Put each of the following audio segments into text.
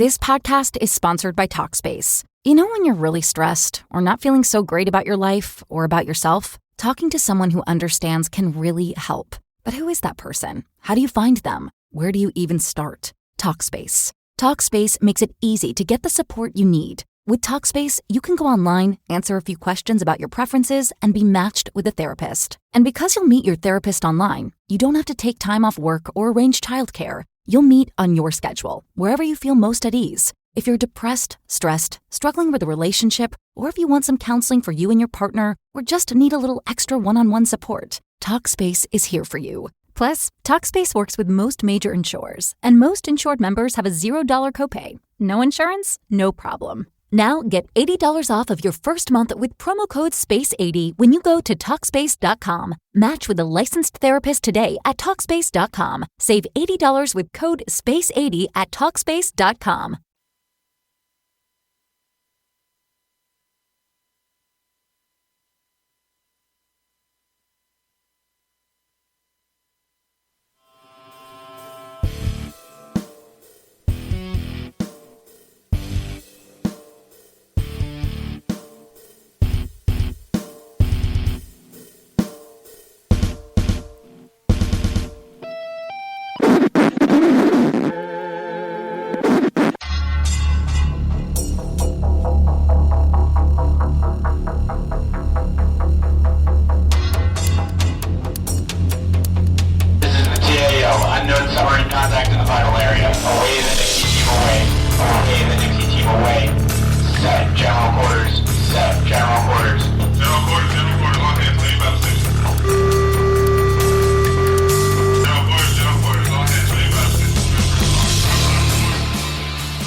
This podcast is sponsored by Talkspace. You know when you're really stressed or not feeling so great about your life or about yourself? Talking to someone who understands can really help. But who is that person? How do you find them? Where do you even start? Talkspace. Talkspace makes it easy to get the support you need. With Talkspace, you can go online, answer a few questions about your preferences, and be matched with a therapist. And because you'll meet your therapist online, you don't have to take time off work or arrange childcare. You'll meet on your schedule, wherever you feel most at ease. If you're depressed, stressed, struggling with a relationship, or if you want some counseling for you and your partner, or just need a little extra one-on-one support, Talkspace is here for you. Plus, Talkspace works with most major insurers, and most insured members have a $0 copay. No insurance? No problem. Now get $80 off of your first month with promo code SPACE80 when you go to Talkspace.com. Match with a licensed therapist today at Talkspace.com. Save $80 with code SPACE80 at Talkspace.com.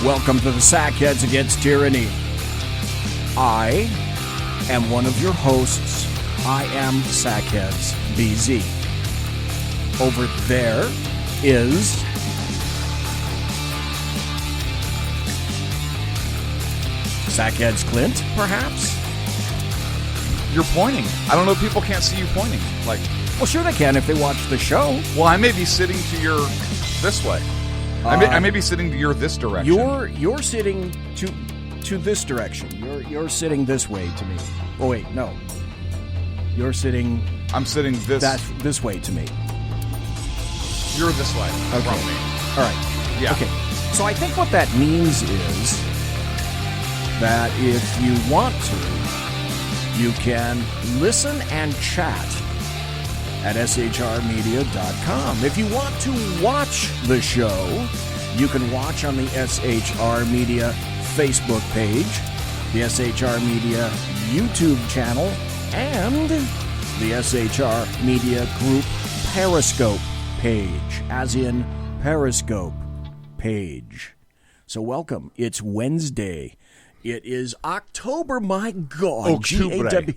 Welcome to the Heads Against Tyranny. I am one of your hosts. I am Heads BZ. Over there is Heads CLINT, perhaps? You're pointing. I don't know if people can't see you pointing. Like, well, sure they can if they watch the show. Well, I may be sitting to your this way. I may be sitting to your this direction. You're sitting to this direction. You're sitting this way to me. Oh wait, no. You're sitting. I'm sitting this way to me. You're this way from me. All right. Yeah. Okay. So I think what that means is that if you want to, you can listen and chat at shrmedia.com. If you want to watch the show, you can watch on the SHR Media Facebook page, the SHR Media YouTube channel, and the SHR Media Group Periscope page, as in Periscope page. So welcome. It's Wednesday. It is October, my God. G-A-W.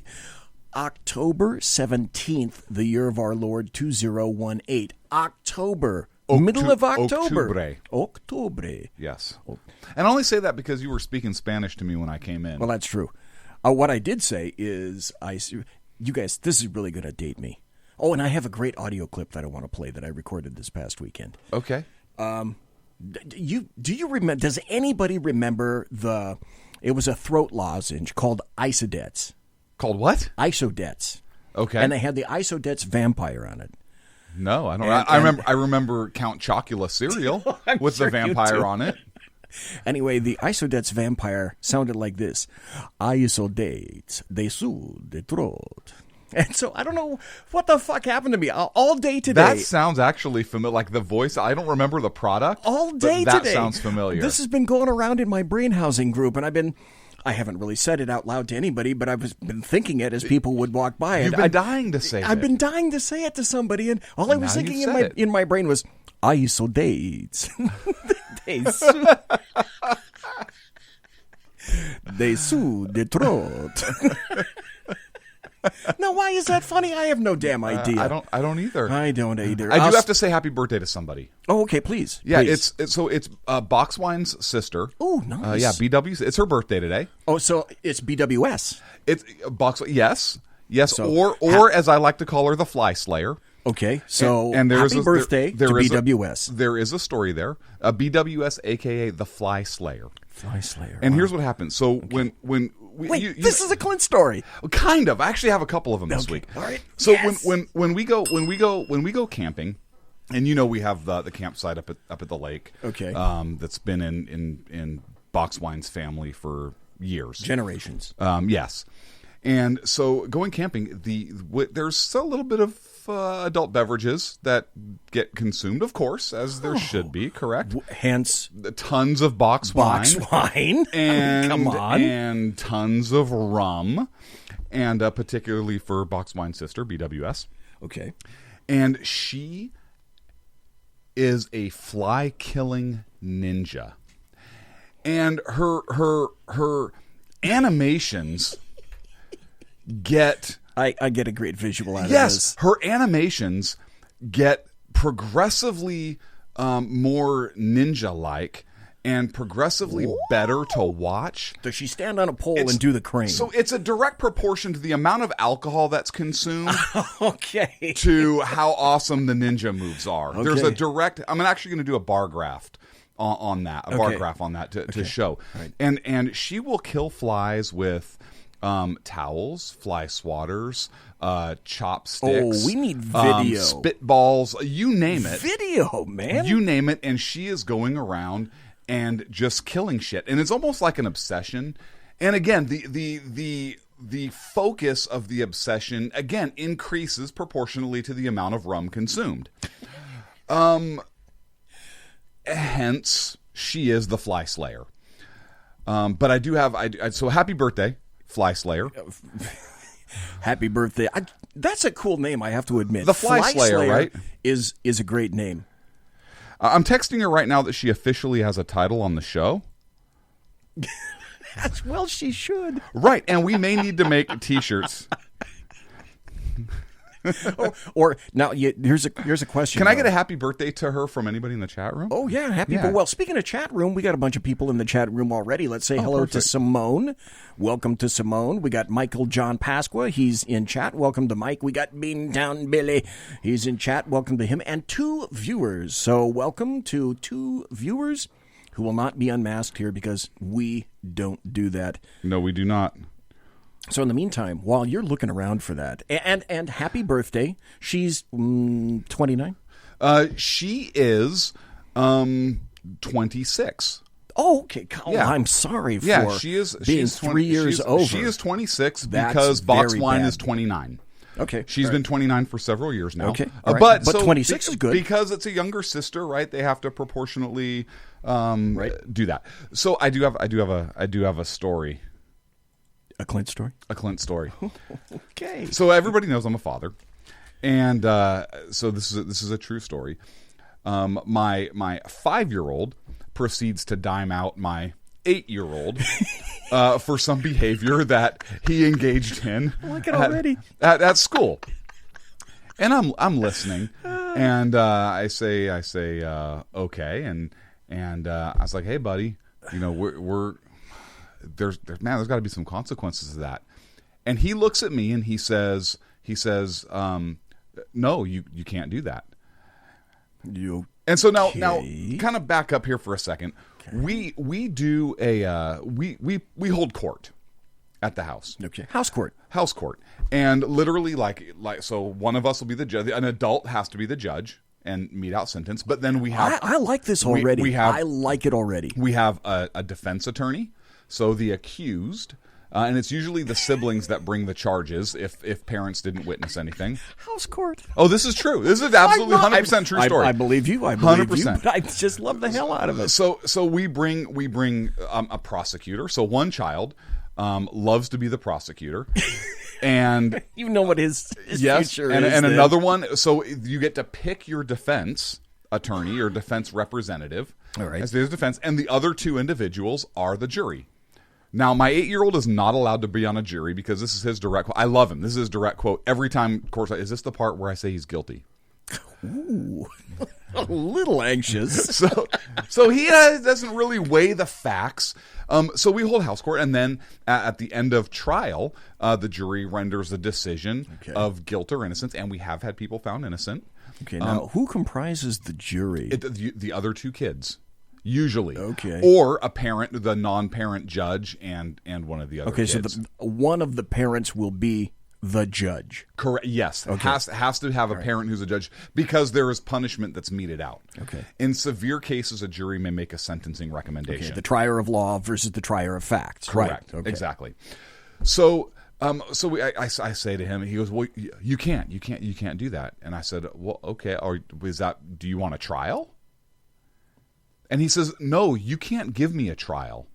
October 17th, the year of our Lord 2018. October. Middle of October. October. Yes. And I only say that because you were speaking Spanish to me when I came in. Well, that's true. What I did say is, you guys, this is really going to date me. Oh, and I have a great audio clip that I want to play that I recorded this past weekend. Okay. Do you remember, does anybody remember it was a throat lozenge called Isodets? Called what? Isodets. Okay. And they had the Isodets vampire on it. No, I don't. I remember Count Chocula cereal with the vampire on it. Anyway, the Isodets vampire sounded like this: Isodets, they soothe the throat. And so I don't know what the fuck happened to me all day today. That sounds actually familiar. Like the voice, I don't remember the product. All day but today. That sounds familiar. This has been going around in my brain housing group, and I haven't really said it out loud to anybody, but I've been thinking it as people would walk by. You've been dying to say it. I've been dying to say it to somebody, and all I was thinking in my brain was, Isodets. They soothe the throat. Now, why is that funny? I have no damn idea. I don't either. I don't either. I do have to say happy birthday to somebody. Oh, okay, please. Yeah, please. It's Boxwine's sister. Oh, nice. Yeah, BW's. It's her birthday today. Oh, so it's BWS. It's Box. Yes. So, or as I like to call her, the Fly Slayer. Okay, so and happy birthday to BWS. There is a story there. BWS, a.k.a. the Fly Slayer. Fly Slayer. And here's what happens. So when Wait, this is a Clint story. Kind of. I actually have a couple of them this week. All right. So when we go camping, and we have the campsite up at the lake. Okay. That's been in Boxwine's family for years, generations. Yes. And so going camping, there's a little bit of adult beverages that get consumed, of course, as there should be, correct? Hence, tons of box wine. And, come on. And tons of rum, and particularly for Boxwine's sister, BWS. Okay. And she is a fly-killing ninja. And her animations get... I get a great visual out of this. Yes, her animations get progressively more ninja-like and progressively better to watch. Does she stand on a pole and do the crane? So it's a direct proportion to the amount of alcohol that's consumed okay. to how awesome the ninja moves are. Okay. There's a direct... I'm actually going to do a bar graph on that, bar graph on that to show. Right. And she will kill flies with... towels, fly swatters, chopsticks. Oh, we need video. Spitballs, you name it. Video, man. You name it, and she is going around and just killing shit. And it's almost like an obsession. And again, the focus of the obsession, again, increases proportionally to the amount of rum consumed. Hence, she is the Fly Slayer. But I do have... so happy birthday, Fly Slayer. Happy birthday. That's a cool name, I have to admit. The Fly Slayer, right? Is a great name. I'm texting her right now that she officially has a title on the show. Well, she should. Right, and we may need to make T-shirts. or now, here's a question. Can I get a happy birthday to her from anybody in the chat room? Oh, yeah, happy. Well, speaking of chat room, we got a bunch of people in the chat room already. Let's say hello to Simone. Welcome to Simone. We got Michael John Pasqua. He's in chat. Welcome to Mike. We got Beantown Billy. He's in chat. Welcome to him. And 2 viewers. So welcome to 2 viewers who will not be unmasked here because we don't do that. No, we do not. So in the meantime, while you're looking around for that, and happy birthday, she's 29? She is 26. Oh, okay. I'm sorry for being 3 years over. She is 26 because Boxwine is 29. Okay. She's been 29 for several years now. Okay. But 26 is good. Because it's a younger sister, right? They have to proportionately do that. So I do have a story. A Clint story? A Clint story. Okay. So everybody knows I'm a father. And so this is a true story. My 5-year-old proceeds to dime out my 8-year-old for some behavior that he engaged in at school. And I'm listening, and I say okay, and I was like, hey buddy, we're there's got to be some consequences to that. And he looks at me and he says no, you can't do that. And so now kind of back up here for a second. Okay. We do we hold court at the house. Okay. House court. And literally like so one of us will be the judge. An adult has to be the judge and mete out sentence. But then we have I like this already. I like it already. We have a defense attorney. So the accused, and it's usually the siblings that bring the charges if parents didn't witness anything. House court. Oh, this is true. This is absolutely 100% true story. I believe you. 100%. But I just love the hell out of it. So we bring a prosecutor. So one child loves to be the prosecutor. And you know what his future is. And another one, so you get to pick your defense attorney or defense representative. All right. As his defense, and the other 2 individuals are the jury. Now, my 8-year-old is not allowed to be on a jury because this is his direct quote. I love him. This is his direct quote. Every time, of course, is this the part where I say he's guilty? Ooh, a little anxious. So he doesn't really weigh the facts. So we hold house court, and then at the end of trial, the jury renders a decision of guilt or innocence, and we have had people found innocent. Okay, now who comprises the jury? The other two kids, usually. Okay. Or a parent, the non-parent judge, and one of the other kids. Okay, so one of the parents will be the judge. Correct. Yes. Okay. Has to have a parent who's a judge because there is punishment that's meted out. Okay. In severe cases, a jury may make a sentencing recommendation. Okay, the trier of law versus the trier of facts. Correct. Right. Okay. Exactly. So, I say to him, he goes, "Well, you can't do that." And I said, "Well, okay. Do you want a trial?" And he says, "No, you can't give me a trial."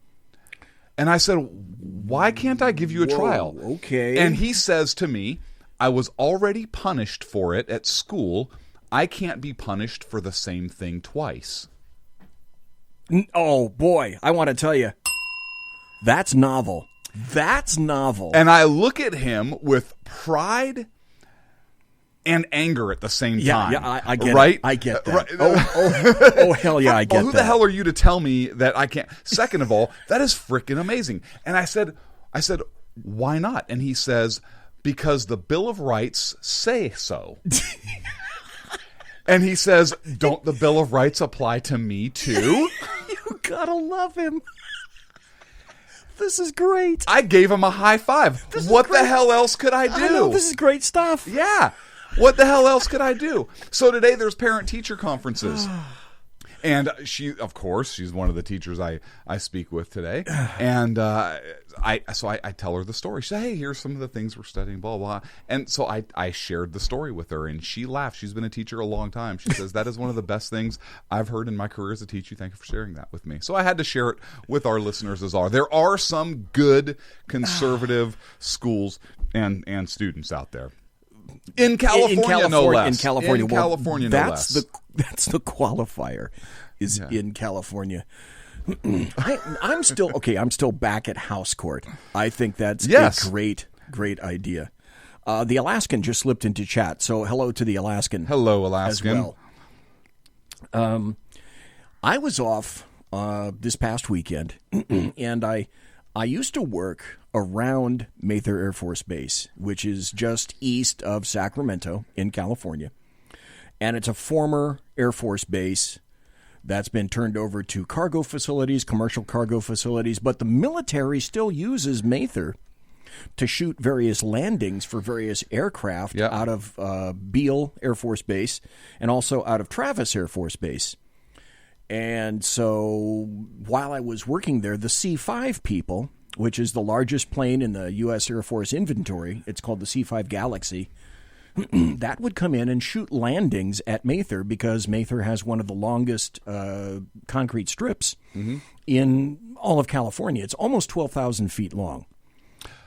And I said, "Why can't I give you a trial?" Okay. And he says to me, "I was already punished for it at school. I can't be punished for the same thing twice." Oh, boy. I want to tell you, that's novel. That's novel. And I look at him with pride and anger at the same time. Yeah, I get right? it. I get that. Right? Oh, hell yeah, I get that. Who the hell are you to tell me that I can't? Second of all, that is freaking amazing. And I said, why not? And he says, because the Bill of Rights say so. And he says, don't the Bill of Rights apply to me too? You gotta love him. This is great. I gave him a high five. What the hell else could I do? I know, this is great stuff. Yeah. What the hell else could I do? So today there's parent-teacher conferences. And she, of course, she's one of the teachers I speak with today. And I tell her the story. She said, hey, here's some of the things we're studying, blah, blah. And so I shared the story with her, and she laughed. She's been a teacher a long time. She says, that is one of the best things I've heard in my career as a teacher. Thank you for sharing that with me. So I had to share it with our listeners as well. There are some good conservative schools and students out there. In California, no less. In California, no less. That's the qualifier. In California. I'm still back at house court. I think that's a great idea. The Alaskan just slipped into chat, so hello to the Alaskan. Hello, Alaskan. As well. I was off this past weekend, and I used to work around Mather Air Force Base, which is just east of Sacramento in California. And it's a former Air Force base that's been turned over to cargo facilities, commercial cargo facilities, but the military still uses Mather to shoot various landings for various aircraft out of Beale Air Force Base and also out of Travis Air Force Base. And so while I was working there, the C-5 people, which is the largest plane in the U.S. Air Force inventory, it's called the C-5 Galaxy, that would come in and shoot landings at Mather because Mather has one of the longest concrete strips in all of California. It's almost 12,000 feet long.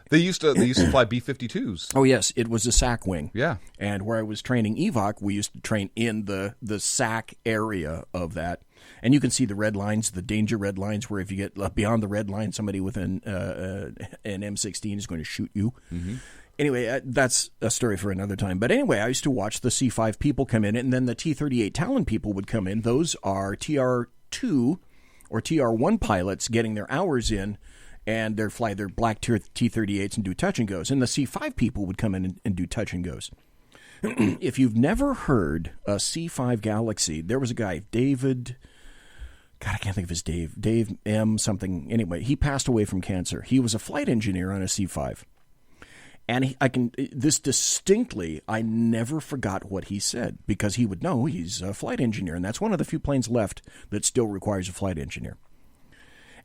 They used to fly B-52s. Oh, yes. It was a SAC wing. Yeah. And where I was training EVOC, we used to train in the SAC area of that. And you can see the red lines, the danger red lines, where if you get beyond the red line, somebody with an M16 is going to shoot you. Mm-hmm. Anyway, that's a story for another time. But anyway, I used to watch the C-5 people come in, and then the T-38 Talon people would come in. Those are TR-2 or TR-1 pilots getting their hours in, and they'd fly their black T-38s and do touch and goes. And the C-5 people would come in and do touch and goes. If you've never heard a C-5 Galaxy, there was a guy, David... God, I can't think of his Dave M. something. Anyway, he passed away from cancer. He was a flight engineer on a C-5. And this distinctly, I never forgot what he said because he would know he's a flight engineer. And that's one of the few planes left that still requires a flight engineer.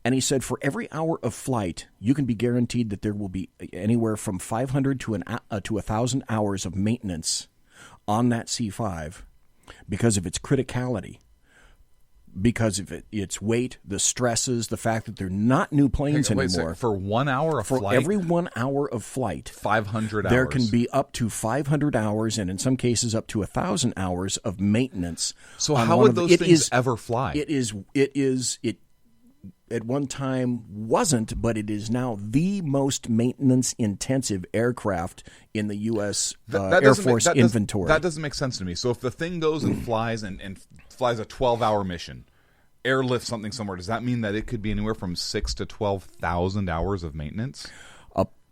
And he said for every hour of flight, you can be guaranteed that there will be anywhere from 500 to 1,000 hours of maintenance on that C-5 because of its criticality. Because of its weight, the stresses, the fact that they're not new planes anymore. For 1 hour of flight? For every 1 hour of flight, 500 hours. There can be up to 500 hours, and in some cases up to 1,000 hours of maintenance. So how would those things ever fly? at one time wasn't, but it is now the most maintenance-intensive aircraft in the U.S. Air Force inventory. That doesn't make sense to me. So if the thing goes and flies and flies a 12-hour mission, airlifts something somewhere, does that mean that it could be anywhere from 6,000 to 12,000 hours of maintenance?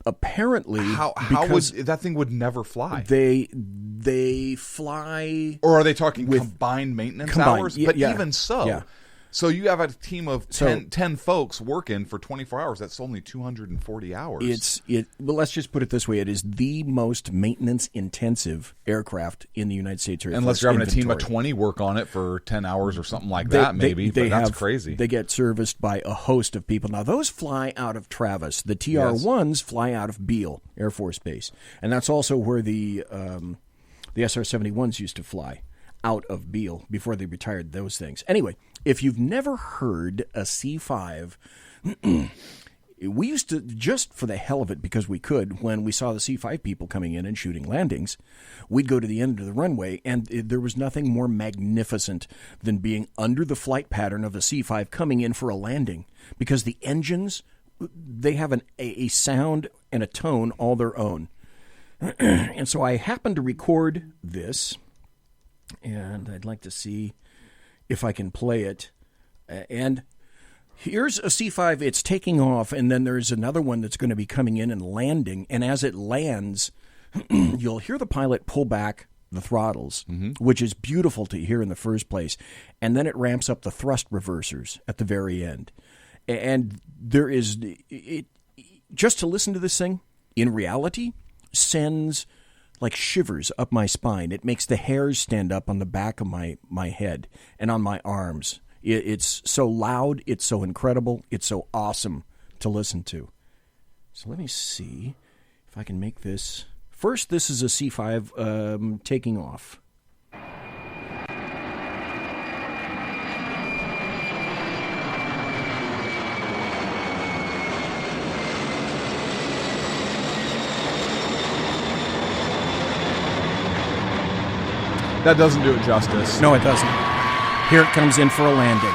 Apparently, how would that thing would never fly? They fly, or are they talking combined maintenance hours? But even so. Yeah. So you have a team of 10 folks working for 24 hours. That's only 240 hours. Well, let's just put it this way. It is the most maintenance-intensive aircraft in the United States Air Force Unless you're having inventory. a team of 20 work on it for 10 hours or something like that, maybe. But that's crazy. They get serviced by a host of people. Now, those fly out of Travis. The TR-1s fly out of Beale Air Force Base. And that's also where the SR-71s used to fly, out of Beale before they retired those things. Anyway, if you've never heard a C-5, we used to, just for the hell of it, because we could, when we saw the C-5 people coming in and shooting landings, we'd go to the end of the runway, and there was nothing more magnificent than being under the flight pattern of the C-5 coming in for a landing, because the engines, they have a sound and a tone all their own. And so I happened to record this, and I'd like to see if I can play it. And here's a C-5. It's taking off, and then there's another one that's going to be coming in and landing. And as it lands, you'll hear the pilot pull back the throttles, which is beautiful to hear in the first place. And then it ramps up the thrust reversers at the very end. And there is just to listen to this thing, in reality, sends like shivers up my spine. It makes the hairs stand up on the back of my head and on my arms. It's so loud. It's so incredible. It's so awesome to listen to. So let me see if I can make this. First, this is a C-5 taking off. That doesn't do it justice. No, it doesn't. Here it comes in for a landing.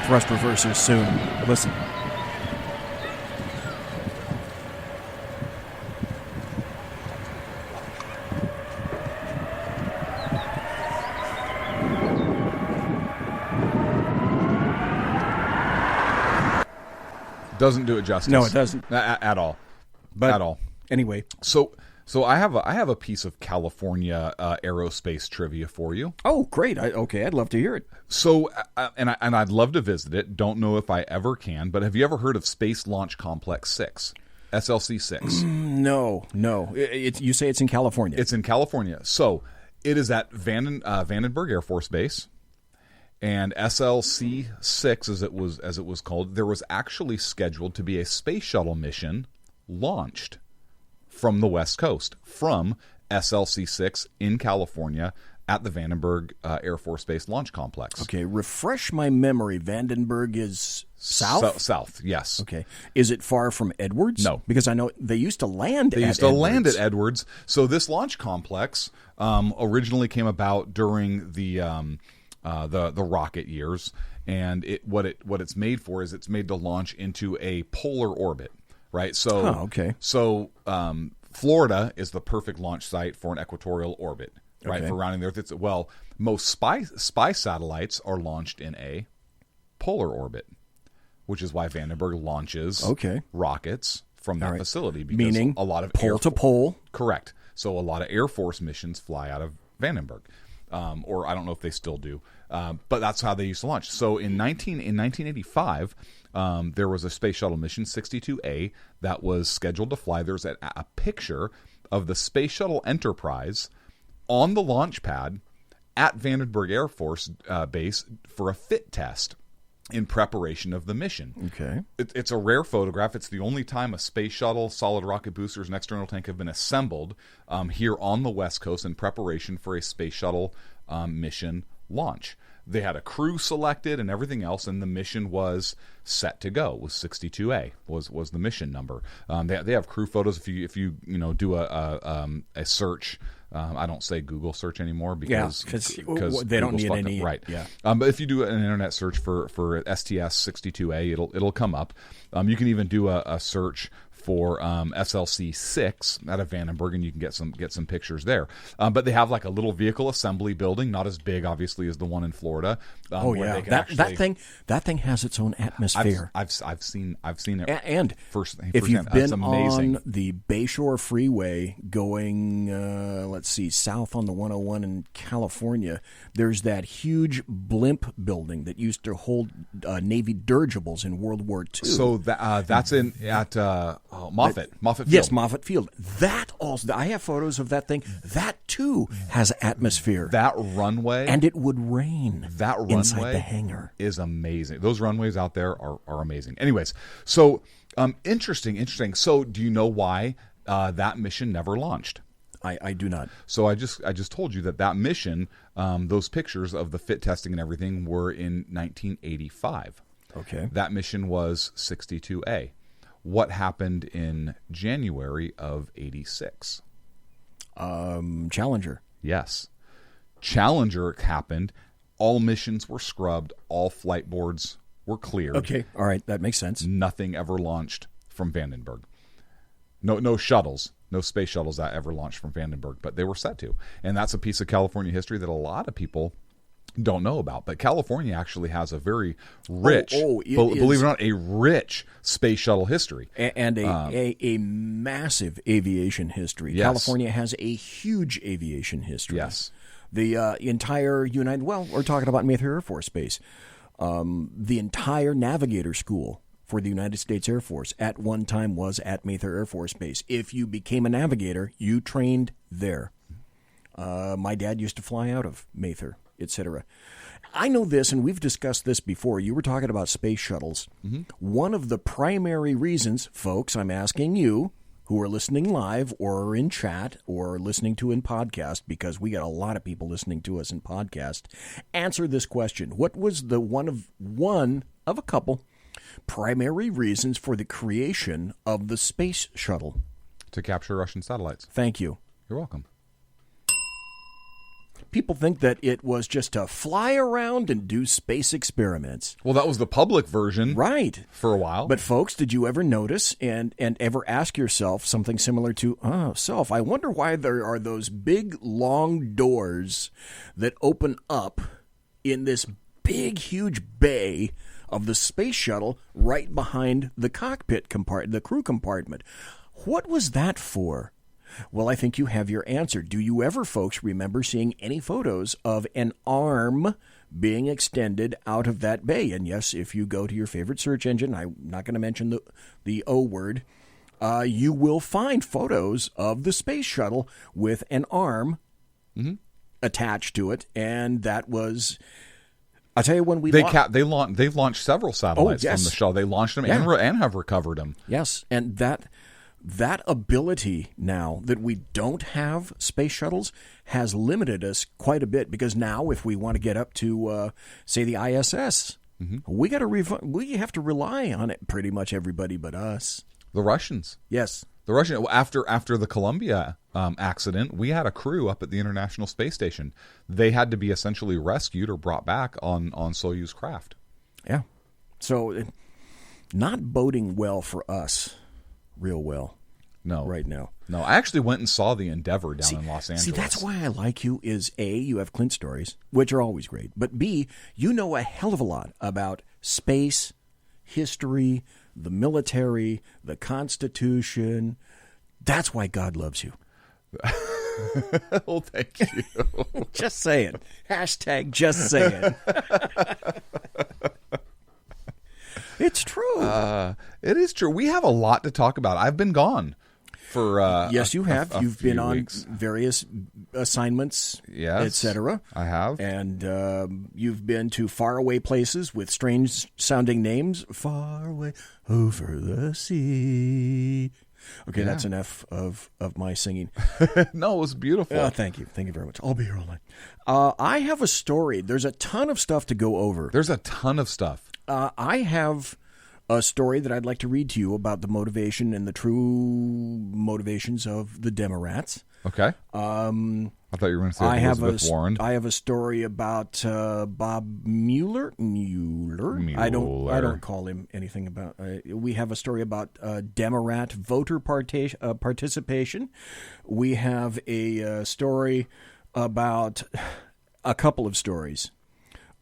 Thrust reversers soon. Listen. Doesn't do it justice. No, it doesn't. At all. But at all. Anyway. So I have a piece of California aerospace trivia for you. Oh, great. I'd love to hear it. So, and I'd love to visit it. Don't know if I ever can, but have you ever heard of Space Launch Complex 6? SLC 6? No. You say it's in California. It's in California. So, it is at Vandenberg Air Force Base. And SLC 6, as it was called, there was actually scheduled to be a space shuttle mission launched from the West Coast, from SLC 6 in California at the Vandenberg Air Force Base Launch Complex. Okay, refresh my memory. Vandenberg is south? South, yes. Okay. Is it far from Edwards? No. Because I know they used to land at Edwards. Land at Edwards. So this launch complex originally came about during the rocket years, and what it's made for is it's made to launch into a polar orbit, right? So, So Florida is the perfect launch site for an equatorial orbit, right? For rounding the Earth. Most spy satellites are launched in a polar orbit, which is why Vandenberg launches rockets from that facility. Because meaning a lot of pole to pole. Correct. So a lot of Air Force missions fly out of Vandenberg. Or I don't know if they still do, but that's how they used to launch. So in 1985, there was a space shuttle mission 62A that was scheduled to fly. There's a picture of the Space Shuttle Enterprise on the launch pad at Vandenberg Air Force Base for a fit test in preparation of the mission. Okay. It's a rare photograph. It's the only time a space shuttle, solid rocket boosters, and external tank have been assembled here on the West Coast in preparation for a space shuttle mission launch. They had a crew selected and everything else, and the mission was set to go. It was 62A was the mission number. They have crew photos. If you do a search. I don't say Google search anymore because they don't need any. Right. Yeah. But if you do an internet search for STS 62A, it'll come up. You can even do a search for SLC 6 out of Vandenberg, and you can get some pictures there. But they have like a little vehicle assembly building, not as big obviously as the one in Florida. That thing has its own atmosphere. I've seen it. And if you've been on the Bayshore Freeway going, south on the 101 in California, there's that huge blimp building that used to hold Navy dirigibles in World War II. So that's at Moffett Field. Yes, Moffett Field. That also, I have photos of that thing. That too has atmosphere. That runway, and it would rain. That runway inside the hangar is amazing. Those runways out there are amazing. Anyways, so interesting. So, do you know why that mission never launched? I do not. So I just told you that mission, those pictures of the fit testing and everything were in 1985. Okay. That mission was 62A. What happened in January of 86? Challenger. Yes. Challenger happened. All missions were scrubbed. All flight boards were cleared. Okay. All right. That makes sense. Nothing ever launched from Vandenberg. No shuttles. No space shuttles that ever launched from Vandenberg, but they were set to. And that's a piece of California history that a lot of people don't know about. But California actually has a very rich, believe it or not, a rich space shuttle history. And a massive aviation history. Yes. California has a huge aviation history. Yes. The entire we're talking about Mather Air Force Base. The entire Navigator School for the United States Air Force at one time was at Mather Air Force Base. If you became a navigator, you trained there. My dad used to fly out of Mather, etc. I know this, and we've discussed this before. You were talking about space shuttles. Mm-hmm. One of the primary reasons, folks, I'm asking you, who are listening live or in chat or listening to in podcast, because we got a lot of people listening to us in podcast, answer this question. What was the one of a couple primary reasons for the creation of the space shuttle? To capture Russian satellites. Thank you. You're welcome. People think that it was just to fly around and do space experiments. Well, that was the public version. Right. For a while. But folks, did you ever notice and ever ask yourself something similar to, I wonder why there are those big, long doors that open up in this big, huge bay of the space shuttle right behind the cockpit compartment, the crew compartment. What was that for? Well, I think you have your answer. Do you ever, folks, remember seeing any photos of an arm being extended out of that bay? And yes, if you go to your favorite search engine, I'm not going to mention the O word, you will find photos of the space shuttle with an arm attached to it. And that was... I'll tell you when they've launched several satellites from the shuttle. They launched them and have recovered them. Yes, and that ability now that we don't have space shuttles has limited us quite a bit, because now if we want to get up to say the ISS, we have to rely on it. Pretty much everybody but us. The Russians. Yes. The Russian after the Columbia accident, we had a crew up at the International Space Station. They had to be essentially rescued or brought back on Soyuz craft. Yeah. So not boding well for us real well. No. Right now. No, I actually went and saw the Endeavour down in Los Angeles. See, that's why I like you is A, you have Clint stories, which are always great. But B, you know a hell of a lot about space, history, the military, the Constitution. That's why God loves you. Well, thank you. Just saying. Hashtag just saying. It's true. It is true. We have a lot to talk about. I've been gone for yes, you have. You've been on weeks. various assignments, yes, etc. I have. And you've been to faraway places with strange-sounding names. Far away over the sea. Okay, that's enough of my singing. No, it was beautiful. Thank you. Thank you very much. I'll be here all night. I have a story. There's a ton of stuff to go over. There's a ton of stuff. I have a story that I'd like to read to you about the motivation and the true motivations of the Democrats. Okay. I thought you were going to say Elizabeth Warren. I have a story about Bob Mueller. I don't call him anything about. We have a story about Democrat voter participation. We have a story about a couple of stories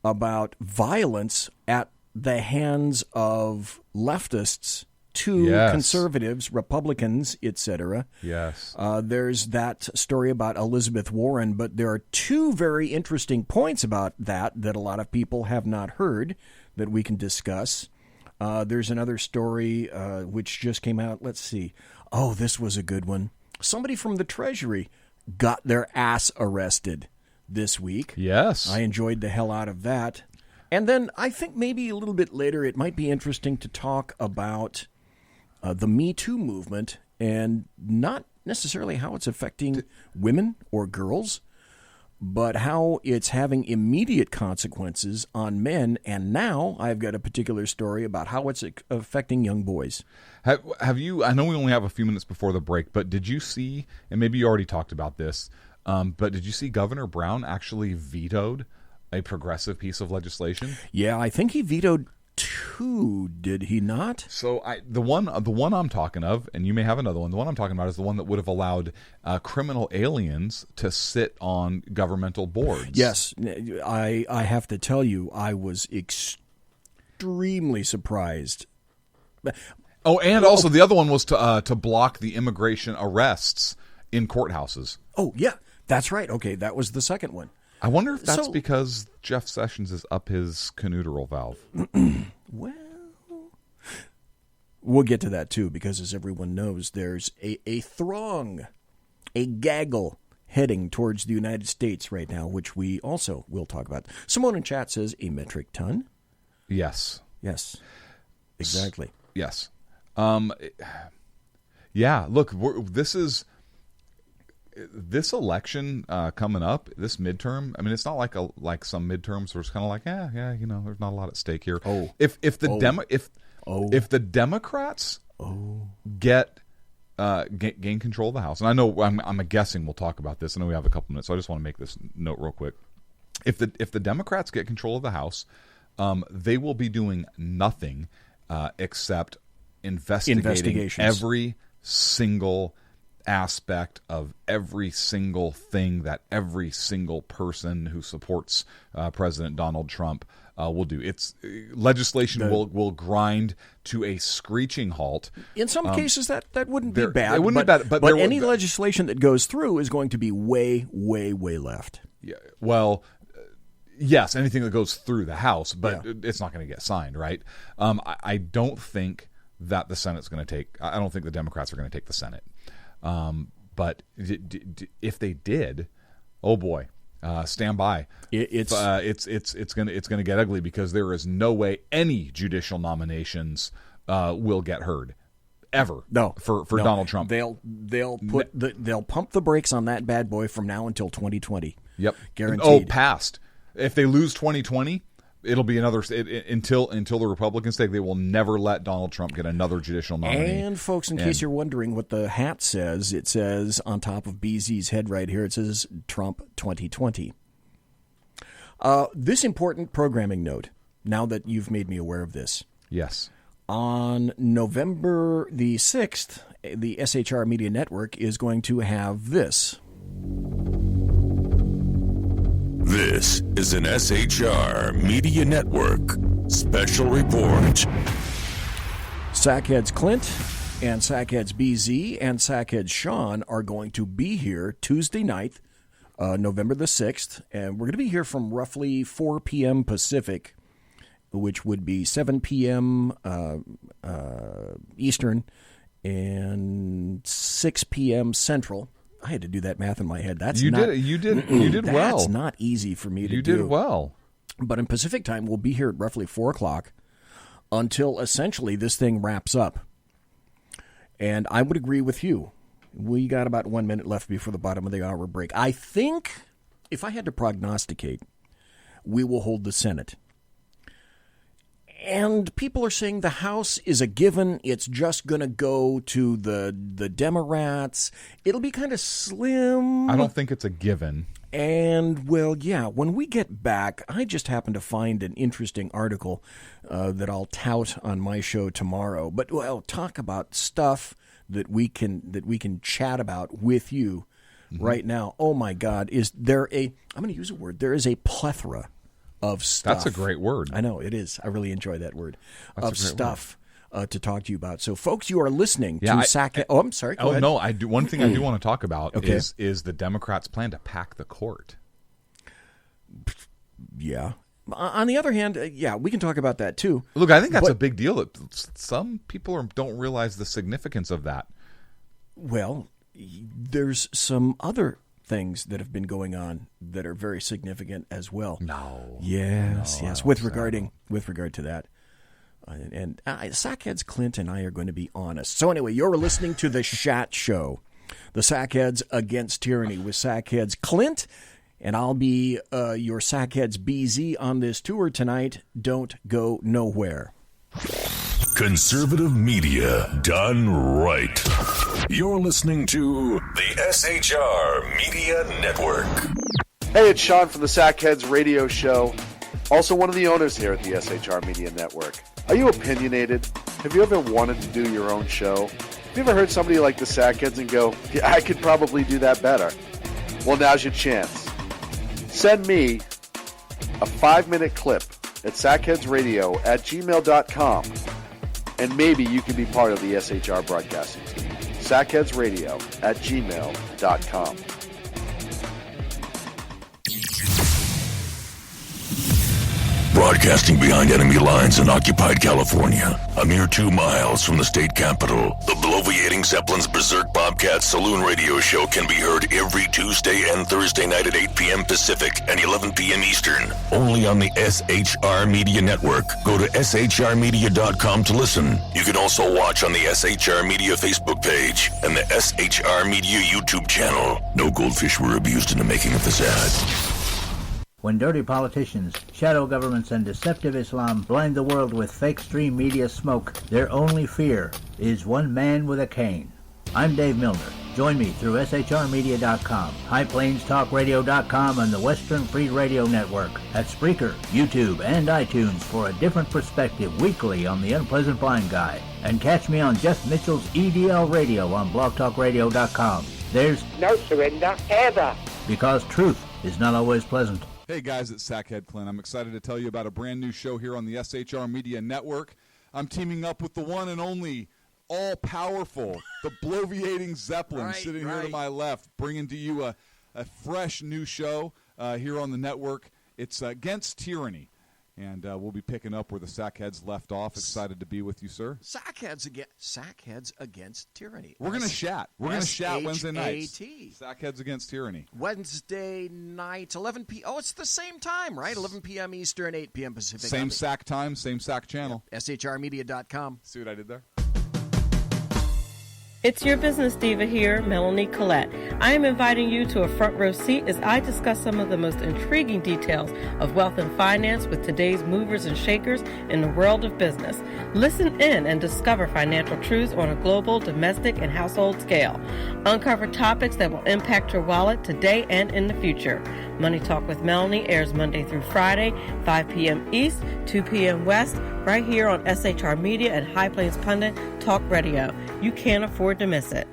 about violence at the hands of leftists to conservatives, Republicans, etc. Yes. There's that story about Elizabeth Warren, but there are two very interesting points about that a lot of people have not heard that we can discuss. There's another story which just came out. Let's see. Oh, this was a good one. Somebody from the Treasury got their ass arrested this week. Yes. I enjoyed the hell out of that. And then I think maybe a little bit later it might be interesting to talk about the Me Too movement, and not necessarily how it's affecting women or girls, but how it's having immediate consequences on men. And now I've got a particular story about how it's affecting young boys. Have you, I know we only have a few minutes before the break, but did you see, and maybe you already talked about this, but did you see Governor Brown actually vetoed a progressive piece of legislation? Yeah, I think he vetoed two, did he not? So the one I'm talking of, and you may have another one, the one I'm talking about is the one that would have allowed criminal aliens to sit on governmental boards. Yes, I have to tell you, I was extremely surprised. Oh, and also the other one was to block the immigration arrests in courthouses. Oh, yeah, that's right. Okay, that was the second one. I wonder if that's because Jeff Sessions is up his canoodle valve. Well, we'll get to that too, because as everyone knows, there's a throng, a gaggle heading towards the United States right now, which we also will talk about. Simone in chat says a metric ton. Yes. Yes. Exactly. Yes. Yeah. Look, this election coming up, this midterm. I mean, it's not like some midterms where it's kind of like, there's not a lot at stake here. Oh, if the Democrats gain control of the House, and I know I'm guessing we'll talk about this. I know we have a couple minutes, so I just want to make this note real quick. If the Democrats get control of the House, they will be doing nothing except investigating every single aspect of every single thing that every single person who supports President Donald Trump will do. It's legislation will grind to a screeching halt. In some cases, that wouldn't be bad. It wouldn't be bad, but any legislation that goes through is going to be way, way, way left. Yeah. Well, yes, anything that goes through the House, but it's not going to get signed, right? I don't think that the Senate's going to take. I don't think the Democrats are going to take the Senate. But if they did, oh boy, stand by. It's going to get ugly, because there is no way any judicial nominations will get heard ever. No, for Donald Trump. They'll pump the brakes on that bad boy from now until 2020. Yep, guaranteed. Past. If they lose 2020. It'll be another until the Republicans take. They will never let Donald Trump get another judicial nominee. And folks, in case you're wondering what the hat says, it says on top of BZ's head right here, it says Trump 2020. This important programming note, now that you've made me aware of this. Yes. On November the 6th, the SHR Media Network is going to have this. This is an SHR Media Network special report. Sackheads Clint and Sackheads BZ and Sackheads Sean are going to be here Tuesday night, November the 6th, and we're going to be here from roughly 4 p.m. Pacific, which would be 7 p.m. Eastern and 6 p.m. Central. I had to do that math in my head. You did well. That's not easy for me to do. You did well. But in Pacific time, we'll be here at roughly 4 o'clock until essentially this thing wraps up. And I would agree with you. We got about 1 minute left before the bottom of the hour break. I think, if I had to prognosticate, we will hold the Senate. And people are saying the House is a given. It's just going to go to the Democrats. It'll be kind of slim. I don't think it's a given. And, well, yeah, when we get back, I just happened to find an interesting article that I'll tout on my show tomorrow. But, well, talk about stuff that we can chat about with you right now. Oh, my God. I'm going to use a word. There is a plethora of stuff. That's a great word. I know, it is. I really enjoy that word. Of stuff to talk to you about. So, folks, you are listening to Sackhead. Oh, I'm sorry. Go ahead. No, I do. One thing I do want to talk about is the Democrats' plan to pack the court. Yeah. On the other hand, we can talk about that too. Look, I think that's a big deal. Some people don't realize the significance of that. Well, there's some other things that have been going on that are very significant as well. No. Yes. With regard to that. And Sackheads Clint and I are going to be honest. So anyway, you're listening to the Shat Show, the Sackheads Against Tyranny with Sackheads Clint, and I'll be your Sackheads BZ on this tour tonight. Don't go nowhere. Conservative media done right. You're listening to the SHR Media Network. Hey, it's Sean from the Sackheads Radio Show, also one of the owners here at the SHR Media Network. Are you opinionated? Have you ever wanted to do your own show? Have you ever heard somebody like the Sackheads and go, yeah, I could probably do that better? Well, now's your chance. Send me a 5-minute clip at sackheadsradio@gmail.com, and maybe you can be part of the SHR broadcasting team. sackheadsradio@gmail.com. Broadcasting behind enemy lines in occupied California, a mere 2 miles from the state capital, the bloviating Zeppelin's Berserk Bobcat Saloon radio show can be heard every Tuesday and Thursday night at 8 p.m. Pacific and 11 p.m. Eastern. Only on the SHR Media Network. Go to shrmedia.com to listen. You can also watch on the SHR Media Facebook page and the SHR Media YouTube channel. No goldfish were abused in the making of this ad. When dirty politicians, shadow governments, and deceptive Islam blind the world with fake stream media smoke, their only fear is one man with a cane. I'm Dave Milner. Join me through shrmedia.com, highplains.talkradio.com, and the Western Free Radio Network at Spreaker, YouTube, and iTunes for a different perspective weekly on the Unpleasant Blind Guy. And catch me on Jeff Mitchell's EDL Radio on blogtalkradio.com. There's no surrender ever, because truth is not always pleasant. Hey guys, it's Sackhead Clint. I'm excited to tell you about a brand new show here on the SHR Media Network. I'm teaming up with the one and only all-powerful, the bloviating Zeppelin, sitting here to my left, bringing to you a fresh new show here on the network. It's Against Tyranny. And we'll be picking up where the Sackheads left off. Excited to be with you, sir. Sackheads Against Tyranny. We're going to chat. We're going to chat Wednesday nights. S-H-A-T. Sackheads Against Tyranny. Wednesday night, 11 p.m. Oh, it's the same time, right? 11 p.m. Eastern, 8 p.m. Pacific. Same SAC time, same SAC channel. Yep. SHRmedia.com. See what I did there? It's your business diva here, Melanie Collette. I am inviting you to a front row seat as I discuss some of the most intriguing details of wealth and finance with today's movers and shakers in the world of business. Listen in and discover financial truths on a global, domestic, and household scale. Uncover topics that will impact your wallet today and in the future. Money Talk with Melanie airs Monday through Friday, 5 p.m. East, 2 p.m. West, right here on SHR Media and High Plains Pundit Talk Radio. You can't afford to miss it.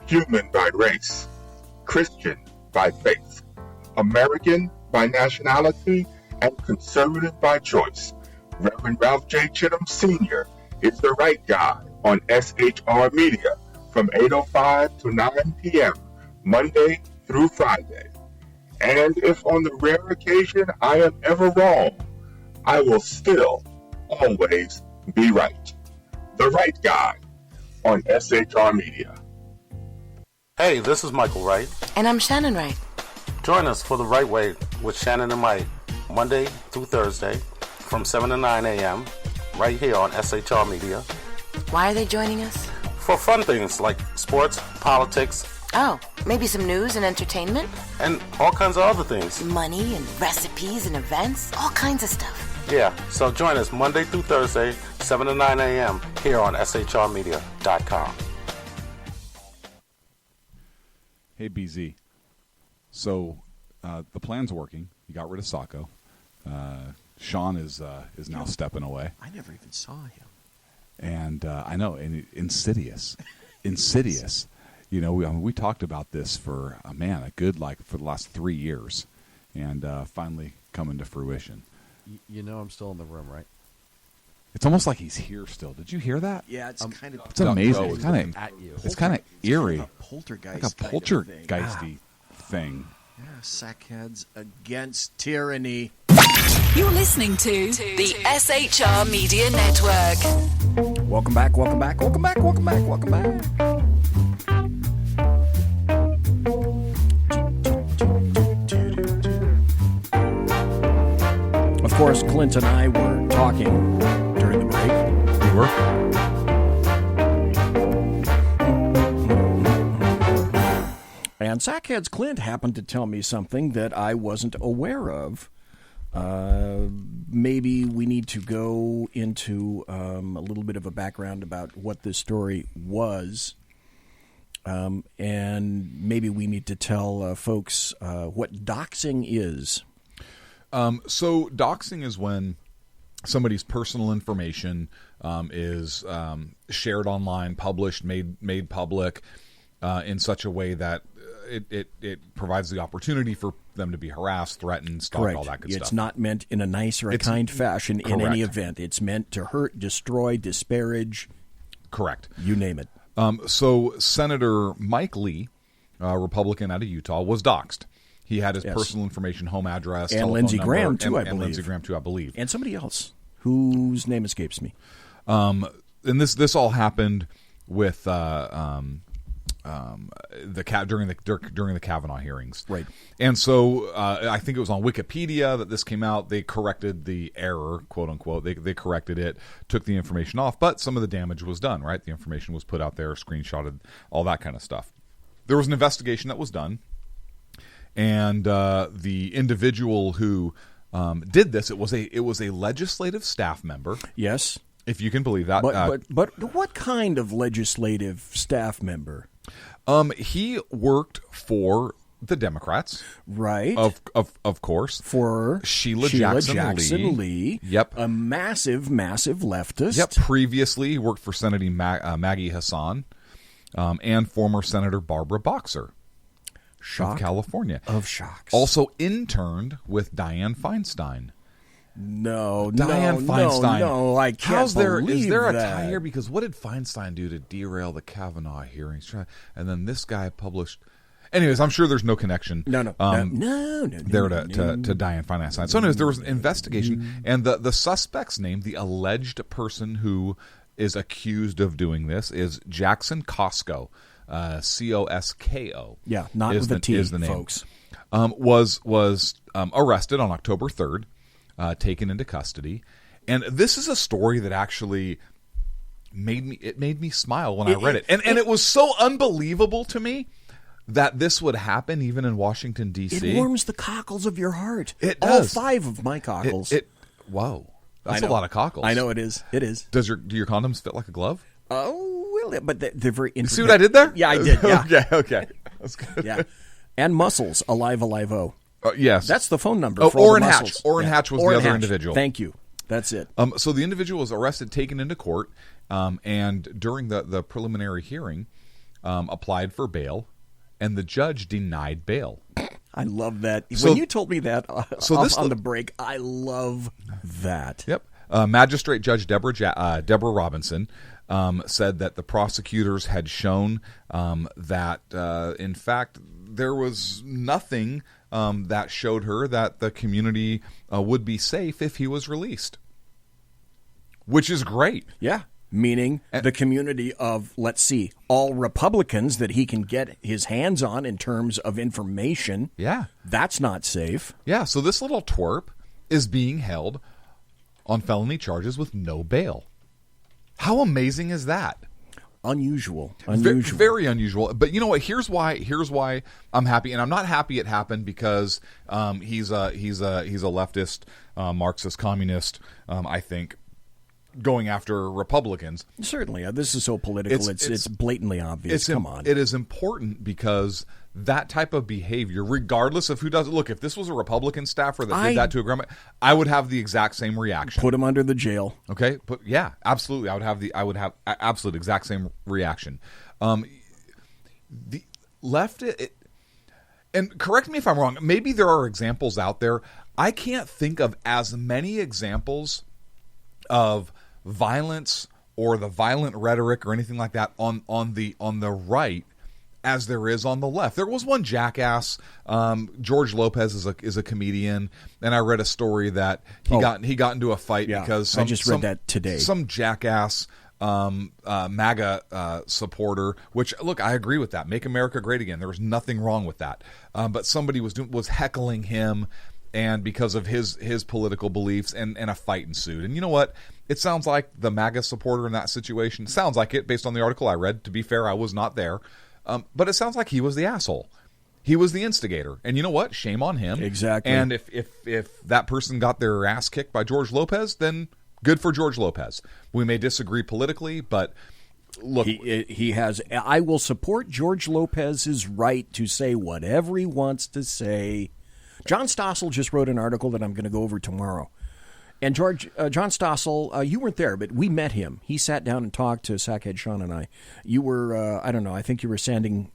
Human by race, Christian by faith, American by nationality, and conservative by choice. Reverend Ralph J. Chittum Sr. is the right guy on SHR Media from 8:05 to 9 p.m. Monday through Friday. And if on the rare occasion I am ever wrong, I will still always be right. The right guy on SHR Media. Hey, this is Michael Wright. And I'm Shannon Wright. Join us for The Right Way with Shannon and Mike, Monday through Thursday from 7 to 9 a.m. right here on SHR Media. Why are they joining us? For fun things like sports, politics. Oh, maybe some news and entertainment? And all kinds of other things. Money and recipes and events, all kinds of stuff. Yeah, so join us Monday through Thursday, 7 to 9 a.m. here on shrmedia.com. Hey, BZ. So the plan's working. You got rid of Sacco. Sean is now stepping away. I never even saw him. And I know, and insidious. You know, we talked about this for, for the last 3 years, and finally coming to fruition. You know I'm still in the room, right? It's almost like he's here still. Did you hear that? Yeah, it's kind of... It's amazing. It's kind of eerie. Like a poltergeist. Like a poltergeisty thing. Yeah, sackheads against tyranny. You're listening to the SHR Media Network. Welcome back. Of course, Clint and I were talking during the break. We were. And Sackheads Clint happened to tell me something that I wasn't aware of. Maybe we need to go into a little bit of a background about what this story was. And maybe we need to tell folks what doxing is. So doxing is when somebody's personal information is shared online, published, made public in such a way that it provides the opportunity for them to be harassed, threatened, stalked, Correct. all that good It's stuff. It's not meant in a nice or a kind fashion in any event. It's meant to hurt, destroy, disparage. Correct. You name it. So Senator Mike Lee, Republican out of Utah, was doxed. He had his personal information, home address, and telephone Lindsey number, Graham too, and Lindsey Graham too, I believe, and somebody else whose name escapes me. And this all happened with during the Kavanaugh hearings, right? And so I think it was on Wikipedia that this came out. They corrected the error, quote unquote. They corrected it, took the information off, but some of the damage was done. Right, the information was put out there, screenshotted, all that kind of stuff. There was an investigation that was done. And the individual who did this, it was a legislative staff member. Yes, if you can believe that. But what kind of legislative staff member? He worked for the Democrats, right? Of course, for Sheila Jackson Lee. Yep, a massive leftist. Yep. Previously, he worked for Senator Maggie Hassan and former Senator Barbara Boxer. Shock of California. Of shocks. Also interned with Dianne Feinstein. Dianne Feinstein. No, I can't believe is there a that. tie here? Because what did Feinstein do to derail the Kavanaugh hearings? And then this guy published... Anyways, I'm sure there's no connection no, there to Dianne Feinstein. So anyways, there was an investigation, and the suspect's name, the alleged person who is accused of doing this, is Jackson Costco. Cosko. Yeah, not with a T, is the name. folks. Was arrested on October 3rd, taken into custody, and this is a story that actually made me smile when I read it, and it was so unbelievable to me that this would happen even in Washington D.C. It warms the cockles of your heart. It does. All 5 of my cockles. Whoa, that's a lot of cockles. I know it is. It is. Do your condoms fit like a glove? Oh. But they're very intricate. See what I did there? Yeah, I did. Yeah. Okay. That's good. Yeah. And muscles, alive-o. Yes. That's the phone number for Orrin all the Hatch. muscles. Orrin Hatch was the other individual. Thank you. That's it. So the individual was arrested, taken into court, and during the preliminary hearing, applied for bail, and the judge denied bail. I love that. When you told me that on the break, I love that. Yep. Magistrate Judge Deborah Robinson said that the prosecutors had shown that, in fact, there was nothing that showed her that the community would be safe if he was released, which is great. Yeah, meaning the community of, let's see, all Republicans that he can get his hands on in terms of information. Yeah. That's not safe. Yeah, so this little twerp is being held on felony charges with no bail. How amazing is that? Unusual. Very unusual. But you know what? Here's why I'm happy, and I'm not happy it happened because he's a leftist, Marxist, communist. I think going after Republicans. Certainly, this is so political. It's blatantly obvious. Come on, it is important because that type of behavior, regardless of who does it. Look, if this was a Republican staffer that did that to a grandma, I would have the exact same reaction. Put him under the jail. Okay, yeah, absolutely. I would have absolute exact same reaction. The left, and correct me if I'm wrong. Maybe there are examples out there. I can't think of as many examples of violence or the violent rhetoric or anything like that on the right as there is on the left. There was one jackass. George Lopez is a comedian, and I read a story that he got into a fight because I just read that today. Some jackass MAGA supporter. Which, look, I agree with that. Make America great again. There was nothing wrong with that. But somebody was heckling him, and because of his political beliefs, and a fight ensued. And you know what? It sounds like the MAGA supporter in that situation. Sounds like it based on the article I read. To be fair, I was not there. But it sounds like he was the asshole. He was the instigator. And you know what? Shame on him. Exactly. And if that person got their ass kicked by George Lopez, then good for George Lopez. We may disagree politically, but look. He has. I will support George Lopez's right to say whatever he wants to say. John Stossel just wrote an article that I'm going to go over tomorrow. And John Stossel, you weren't there, but we met him. He sat down and talked to Sackhead Sean and I. You were, I don't know, I think you were sanding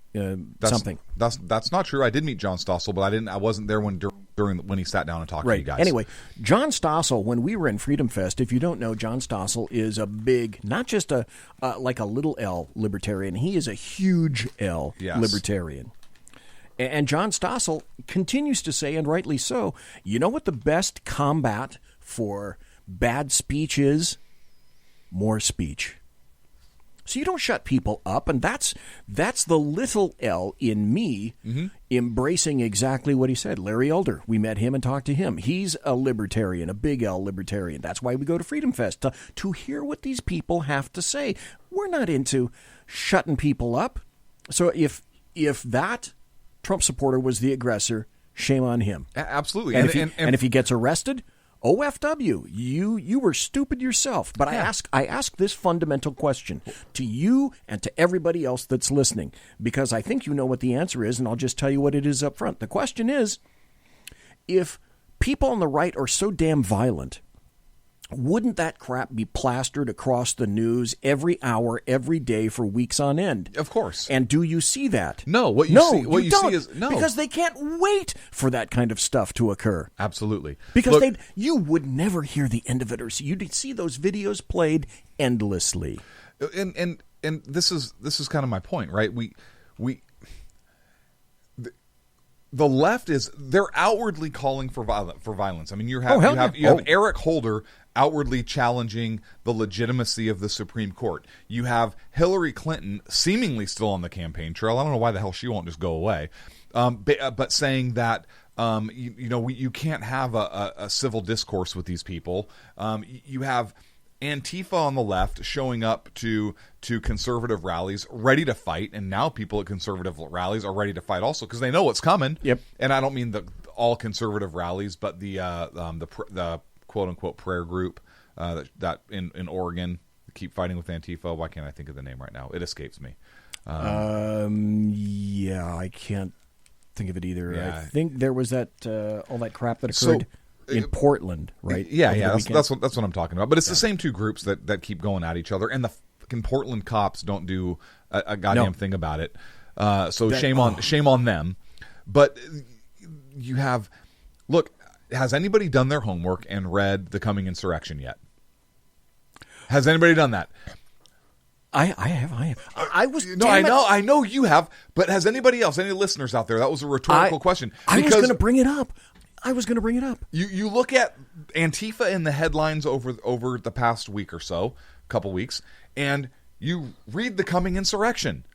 something. That's not true. I did meet John Stossel, but I wasn't there when he sat down and talked to you guys. Anyway, John Stossel, when we were in Freedom Fest, if you don't know, John Stossel is a big, not just like a little L libertarian. He is a huge L libertarian. And John Stossel continues to say, and rightly so, you know what the best combat for bad speech is? More speech. So you don't shut people up, and that's the little L in me embracing exactly what he said. Larry Elder, we met him and talked to him. He's a libertarian, a big L libertarian. That's why we go to Freedom Fest, to hear what these people have to say. We're not into shutting people up. So if that Trump supporter was the aggressor, shame on him. Absolutely. And if he gets arrested, OFW, you were stupid yourself. But I ask this fundamental question to you and to everybody else that's listening, because I think you know what the answer is, and I'll just tell you what it is up front. The question is, if people on the right are so damn violent, wouldn't that crap be plastered across the news every hour, every day for weeks on end? Of course. And do you see that? No. What you see is no. Because they can't wait for that kind of stuff to occur. Absolutely. Because you would never hear the end of it, or you'd see those videos played endlessly. And this is kind of my point, right? The left they're outwardly calling for violence. I mean, you have Eric Holder outwardly challenging the legitimacy of the Supreme Court. You have Hillary Clinton seemingly still on the campaign trail. I don't know why the hell she won't just go away, but saying that you can't have a civil discourse with these people. You have Antifa on the left showing up to conservative rallies, ready to fight, and now people at conservative rallies are ready to fight also because they know what's coming. Yep. And I don't mean all conservative rallies, but the quote unquote prayer group that in Oregon keep fighting with Antifa. Why can't I think of the name right now? It escapes me. I can't think of it either. Yeah. I think there was that all that crap that occurred in Portland, right? Yeah. That's what I'm talking about. But it's the same two groups that keep going at each other, and the fucking Portland cops don't do a goddamn thing about it. Shame on them. But you have look. Has anybody done their homework and read The Coming Insurrection yet? Has anybody done that? I have. I know you have. But has anybody else? Any listeners out there? That was a rhetorical question. I was going to bring it up. You look at Antifa in the headlines over the past week or so, couple weeks, and you read The Coming Insurrection.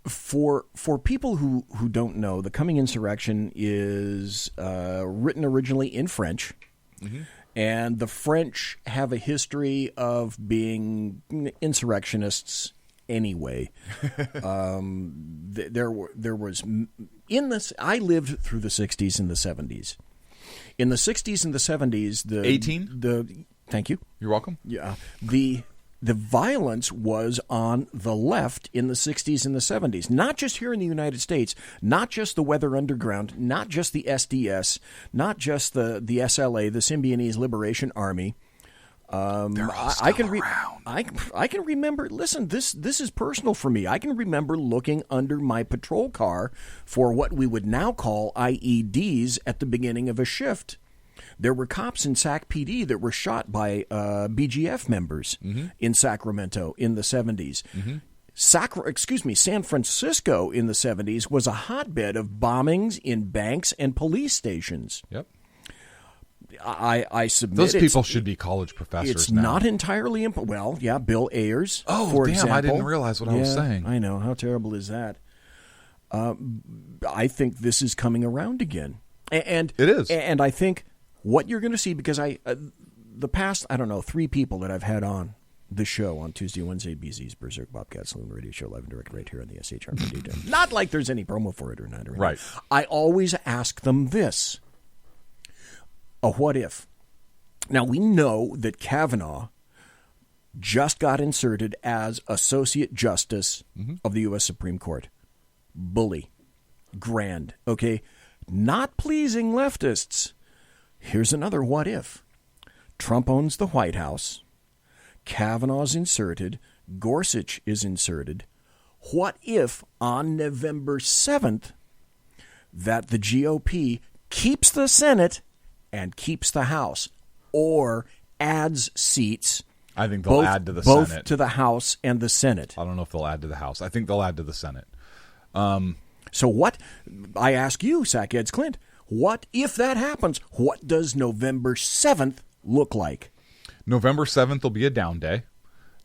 For people who don't know, The Coming Insurrection is written originally in French, And the French have a history of being insurrectionists anyway. There was in this. I lived through the 60s and the 70s. In the 60s and the 70s, thank you. You're welcome. Yeah, the violence was on the left in the 60s and the 70s, not just here in the United States, not just the Weather Underground, not just the SDS, not just the SLA, the Symbionese Liberation Army. They're all still around. I can remember. Listen, this is personal for me. I can remember looking under my patrol car for what we would now call IEDs at the beginning of a shift. There were cops in Sac PD that were shot by BGF members in Sacramento in the 70s. San Francisco in the 70s was a hotbed of bombings in banks and police stations. Yep. I submit those people should be college professors. It's now. not entirely well. Yeah, Bill Ayers. Oh, for damn! example. I didn't realize what I was saying. I know, how terrible is that? I think this is coming around again, and it is. And I think what you're going to see, because the past 3 people that I've had on the show on Tuesday, Wednesday, BZ's Berserk Bobcat Saloon Radio Show live and direct right here on the SHR Media. Not like there's any promo for it or not. Right. I always ask them this. A what if? Now, we know that Kavanaugh just got inserted as Associate Justice of the U.S. Supreme Court. Bully. Grand. Okay? Not pleasing leftists. Here's another what if. Trump owns the White House. Kavanaugh's inserted. Gorsuch is inserted. What if on November 7th that the GOP keeps the Senate and keeps the House, or adds seats? I think they'll add to the both Senate. To the House and the Senate. I don't know if they'll add to the House. I think they'll add to the Senate. So what, I ask you, Heads CLINT, what if that happens? What does November 7th look like? November 7th will be a down day.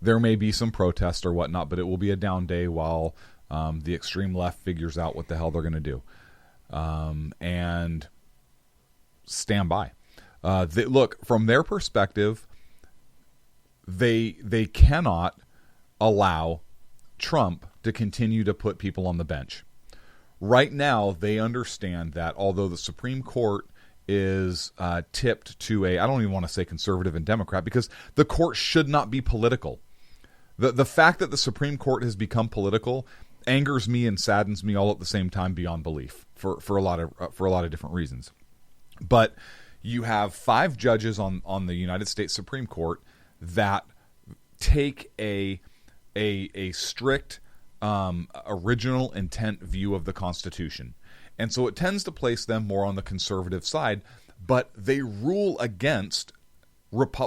There may be some protest or whatnot, but it will be a down day while the extreme left figures out what the hell they're going to do. And stand by. Look, from their perspective, they cannot allow Trump to continue to put people on the bench. Right now, they understand that although the Supreme Court is tipped to I don't even want to say conservative and Democrat, because the court should not be political. The fact that the Supreme Court has become political angers me and saddens me all at the same time beyond belief for a lot of different reasons. But you have 5 judges on the United States Supreme Court that take a strict original intent view of the Constitution. And so it tends to place them more on the conservative side, but they rule against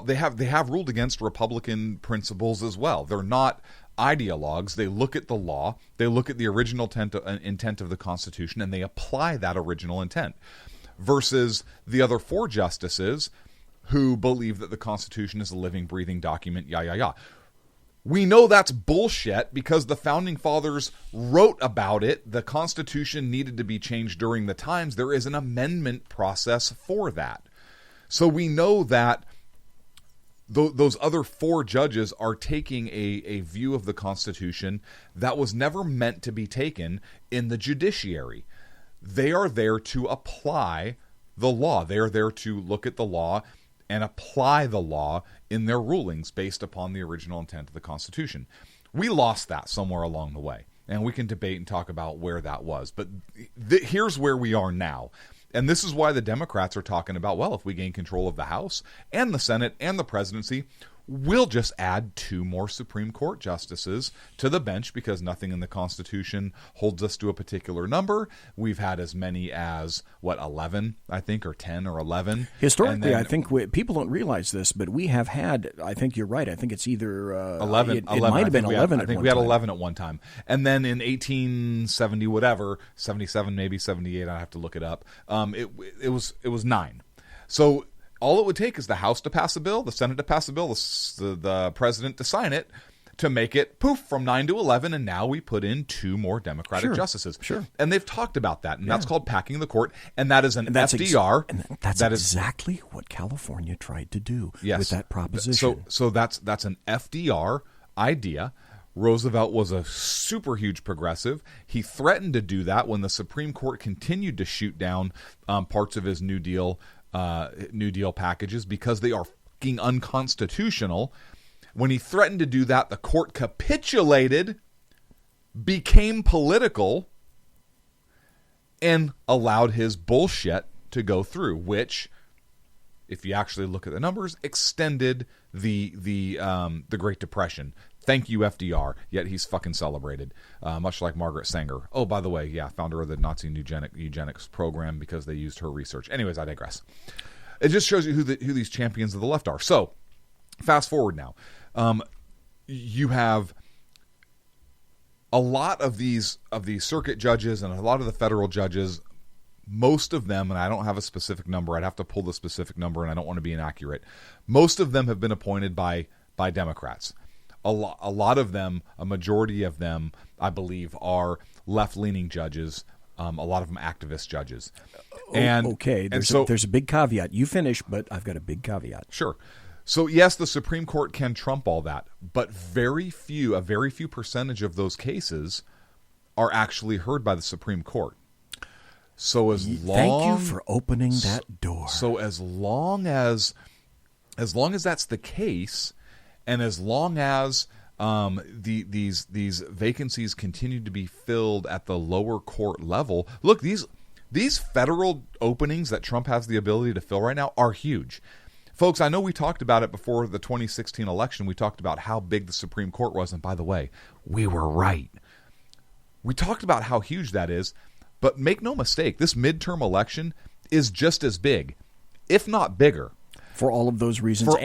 they have ruled against Republican principles as well. They're not ideologues. They look at the law, they look at the original intent of the Constitution, and they apply that original intent. Versus the other 4 justices who believe that the Constitution is a living, breathing document, We know that's bullshit because the Founding Fathers wrote about it. The Constitution needed to be changed during the times. There is an amendment process for that. So we know that those other 4 judges are taking a view of the Constitution that was never meant to be taken in the judiciary. They are there to apply the law. They are there to look at the law and apply the law in their rulings based upon the original intent of the Constitution. We lost that somewhere along the way, and we can debate and talk about where that was. But here's where we are now. And this is why the Democrats are talking about, well, if we gain control of the House and the Senate and the presidency, we'll just add 2 more Supreme Court justices to the bench because nothing in the Constitution holds us to a particular number. We've had as many as, 11, I think, or 10 or 11. Historically, I think people don't realize this, but we have had, I think you're right, I think it's either 11. It might have been 11 I think we had 11 at one time. And then in 1870, whatever, 77, maybe 78, I have to look it up, it was 9. So all it would take is the House to pass a bill, the Senate to pass a bill, the President to sign it, to make it poof from 9 to 11, and now we put in 2 more Democratic justices. Sure. And they've talked about that, and that's called packing the court, and that is an FDR. That's exactly what California tried to do with that proposition. So that's an FDR idea. Roosevelt was a super huge progressive. He threatened to do that when the Supreme Court continued to shoot down parts of his New Deal packages because they are fucking unconstitutional. When he threatened to do that, the court capitulated, became political, and allowed his bullshit to go through, which, if you actually look at the numbers, extended the Great Depression. Thank you, FDR. Yet he's fucking celebrated, much like Margaret Sanger. Oh, by the way, yeah, founder of the Nazi eugenics program because they used her research. Anyways, I digress. It just shows you who these champions of the left are. So, fast forward now. You have a lot of these circuit judges and a lot of the federal judges. Most of them, and I don't have a specific number. I'd have to pull the specific number, and I don't want to be inaccurate. Most of them have been appointed by Democrats. A lot of them, a majority of them, I believe, are left-leaning judges. A lot of them activist judges. There's a big caveat. You finish, but I've got a big caveat. Sure. So yes, the Supreme Court can trump all that, but a very few percentage of those cases are actually heard by the Supreme Court. So thank you for opening that door. So as long as that's the case, and as long as these vacancies continue to be filled at the lower court level, look, these federal openings that Trump has the ability to fill right now are huge. Folks, I know we talked about it before the 2016 election. We talked about how big the Supreme Court was, and by the way, we were right. We talked about how huge that is, but make no mistake, this midterm election is just as big, if not bigger. For all of those reasons.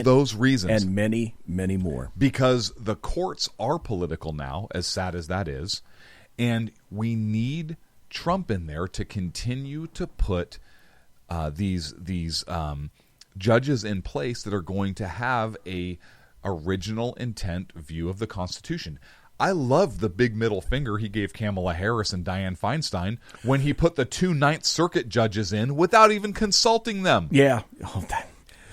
Those reasons. And many, many more. Because the courts are political now, as sad as that is, and we need Trump in there to continue to put these judges in place that are going to have a original intent view of the Constitution. I love the big middle finger he gave Kamala Harris and Dianne Feinstein when he put the 2 Ninth Circuit judges in without even consulting them. Yeah.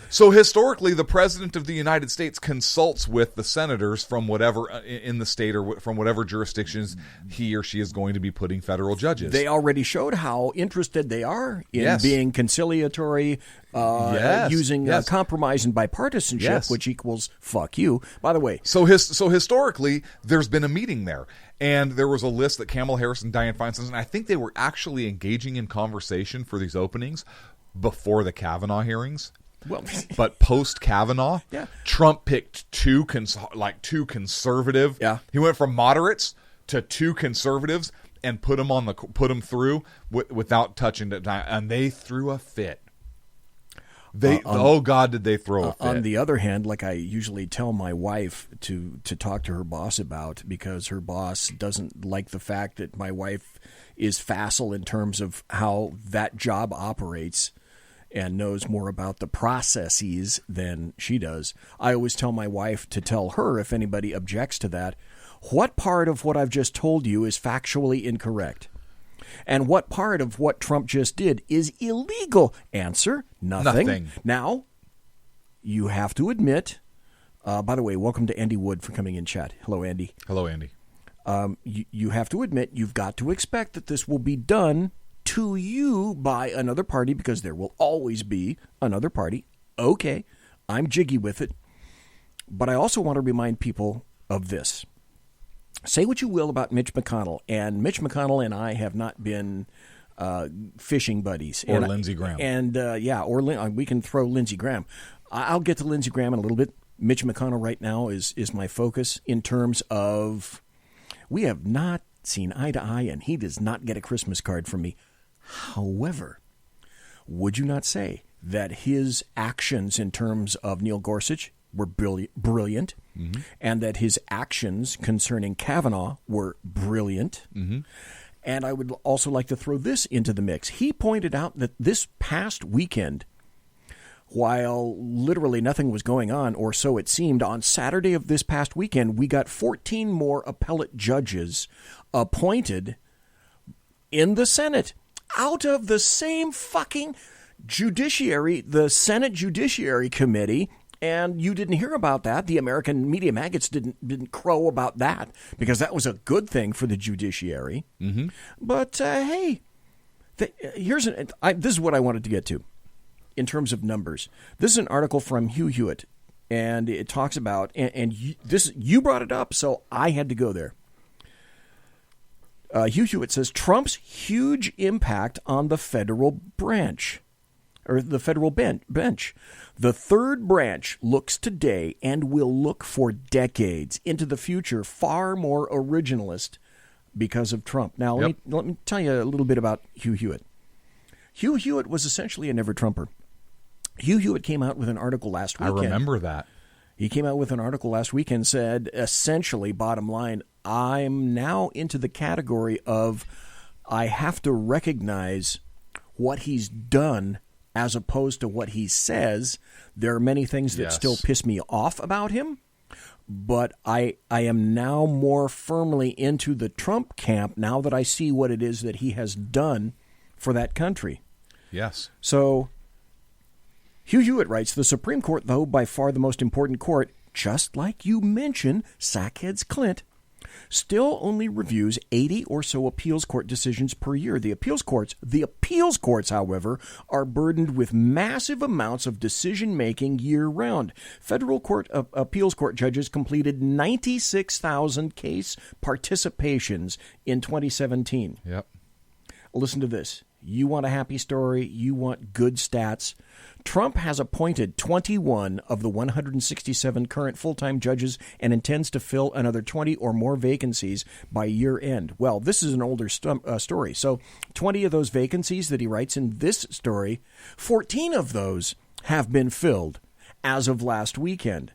So historically, the President of the United States consults with the senators from whatever in the state or from whatever jurisdictions he or she is going to be putting federal judges. They already showed how interested they are in being conciliatory, using compromise and bipartisanship, which equals fuck you. By the way. So historically, there's been a meeting there. And there was a list that Kamala Harris and Dianne Feinstein, and I think they were actually engaging in conversation for these openings before the Kavanaugh hearings. Well, but post Kavanaugh, Trump picked two conservative. Yeah, he went from moderates to 2 conservatives and put them through without touching it, and they threw a fit. Oh God, did they throw a fit? On the other hand, like I usually tell my wife to talk to her boss about, because her boss doesn't like the fact that my wife is facile in terms of how that job operates and knows more about the processes than she does. I always tell my wife to tell her, if anybody objects to that, what part of what I've just told you is factually incorrect? And what part of what Trump just did is illegal? Answer, nothing. Now, you have to admit, by the way, welcome to Andy Wood for coming in chat. Hello, Andy. Hello, Andy. You have to admit, you've got to expect that this will be done to you by another party, because there will always be another party. Okay, I'm jiggy with it. But I also want to remind people of this. Say what you will about Mitch McConnell, and Mitch McConnell and I have not been fishing buddies. Or Lindsey Graham. And we can throw Lindsey Graham. I'll get to Lindsey Graham in a little bit. Mitch McConnell right now is my focus in terms of we have not seen eye to eye, and he does not get a Christmas card from me. However, would you not say that his actions in terms of Neil Gorsuch were brilliant, mm-hmm. and that his actions concerning Kavanaugh were brilliant? Mm-hmm. And I would also like to throw this into the mix. He pointed out that this past weekend while literally nothing was going on, or so it seemed, on Saturday of this past weekend, we got 14 more appellate judges appointed in the Senate out of the same fucking judiciary, the Senate Judiciary Committee. And you didn't hear about that. The American media maggots didn't crow about that, because that was a good thing for the judiciary. Mm-hmm. But hey, this is what I wanted to get to in terms of numbers. This is an article from Hugh Hewitt, and it talks about, and you brought it up, so I had to go there. Hugh Hewitt says Trump's huge impact on the federal branch, or the federal bench. The third branch looks today and will look for decades into the future far more originalist because of Trump. Now, let me tell you a little bit about Hugh Hewitt. Hugh Hewitt was essentially a never-Trumper. Hugh Hewitt came out with an article last weekend. I remember that. He came out with an article last week and said, essentially, bottom line, I'm now into the category of I have to recognize what he's done as opposed to what he says. There are many things that still piss me off about him, but I am now more firmly into the Trump camp now that I see what it is that he has done for that country. Yes. So Hugh Hewitt writes, the Supreme Court, though by far the most important court, just like you mentioned, Heads CLINT, still only reviews 80 or so appeals court decisions per year. The appeals courts, however, are burdened with massive amounts of decision-making year-round. Federal appeals court judges completed 96,000 case participations in 2017. Yep. Listen to this. You want a happy story? You want good stats? Trump has appointed 21 of the 167 current full-time judges and intends to fill another 20 or more vacancies by year end. Well, this is an older story. So 20 of those vacancies that he writes in this story, 14 of those have been filled as of last weekend.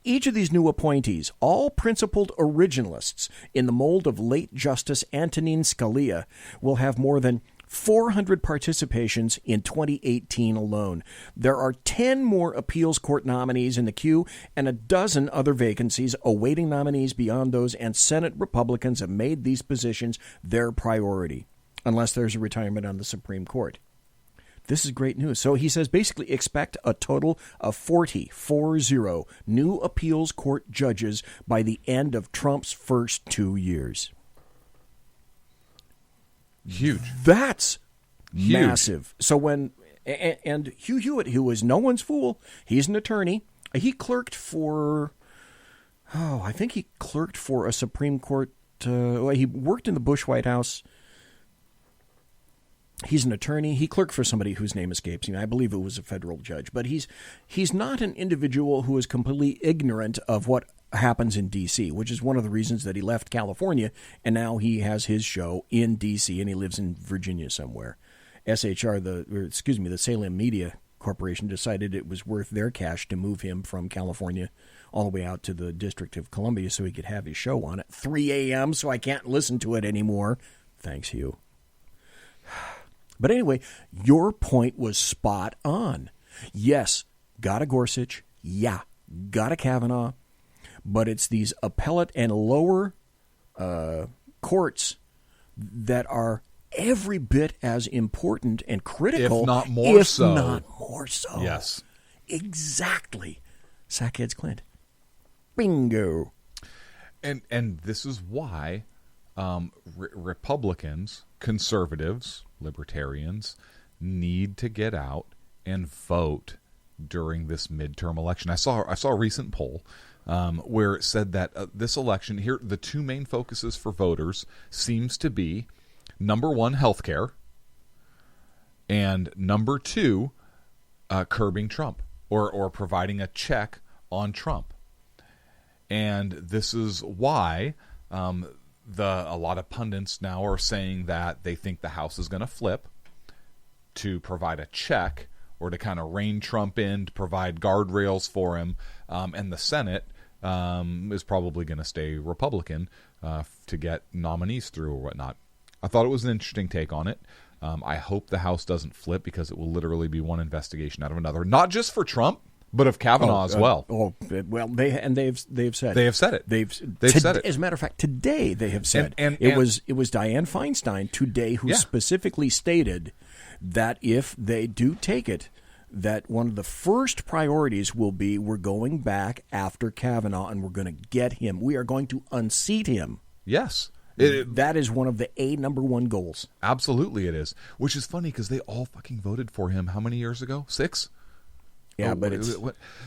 Each of these new appointees, all principled originalists in the mold of late Justice Antonin Scalia, will have more than 400 participations in 2018 alone. There are 10 more appeals court nominees in the queue and a dozen other vacancies awaiting nominees beyond those, and Senate Republicans have made these positions their priority, unless there's a retirement on the Supreme Court. This is great news. So he says basically expect a total of 40 new appeals court judges by the end of Trump's first 2 years. Huge. That's Huge. Massive. So and Hugh Hewitt, who is no one's fool, he's an attorney. He clerked for, I think he clerked for a Supreme Court. He worked in the Bush White House. He's an attorney. He clerked for somebody whose name escapes me. I believe it was a federal judge. But he's not an individual who is completely ignorant of what happens in D.C., which is one of the reasons that he left California, and now he has his show in D.C., and he lives in Virginia somewhere. The Salem Media Corporation decided it was worth their cash to move him from California all the way out to the District of Columbia so he could have his show on at 3 a.m., so I can't listen to it anymore. Thanks, Hugh. But anyway, your point was spot on. Yes, got a Gorsuch. Yeah, got a Kavanaugh. But it's these appellate and lower courts that are every bit as important and critical, if not more so. Yes. Exactly. Heads CLINT. Bingo. And this is why Republicans, conservatives, libertarians need to get out and vote during this midterm election. I saw a recent poll where it said that this election here, the two main focuses for voters seems to be, number one, healthcare, and number two, curbing Trump or providing a check on Trump. And this is why a lot of pundits now are saying that they think the House is going to flip to provide a check or to kind of rein Trump in, to provide guardrails for him, and the Senate is probably going to stay Republican to get nominees through or whatnot. I thought it was an interesting take on it. I hope the House doesn't flip, because it will literally be one investigation out of another, not just for Trump, but of Kavanaugh as well. They've said they have said it. They've said it. As a matter of fact, today they have said it was Dianne Feinstein today who specifically stated that if they do take it, that one of the first priorities will be, we're going back after Kavanaugh and we're going to get him. We are going to unseat him. Yes. That is one of the number one goals. Absolutely it is. Which is funny, because they all fucking voted for him how many years ago? 6? Yeah, but it's...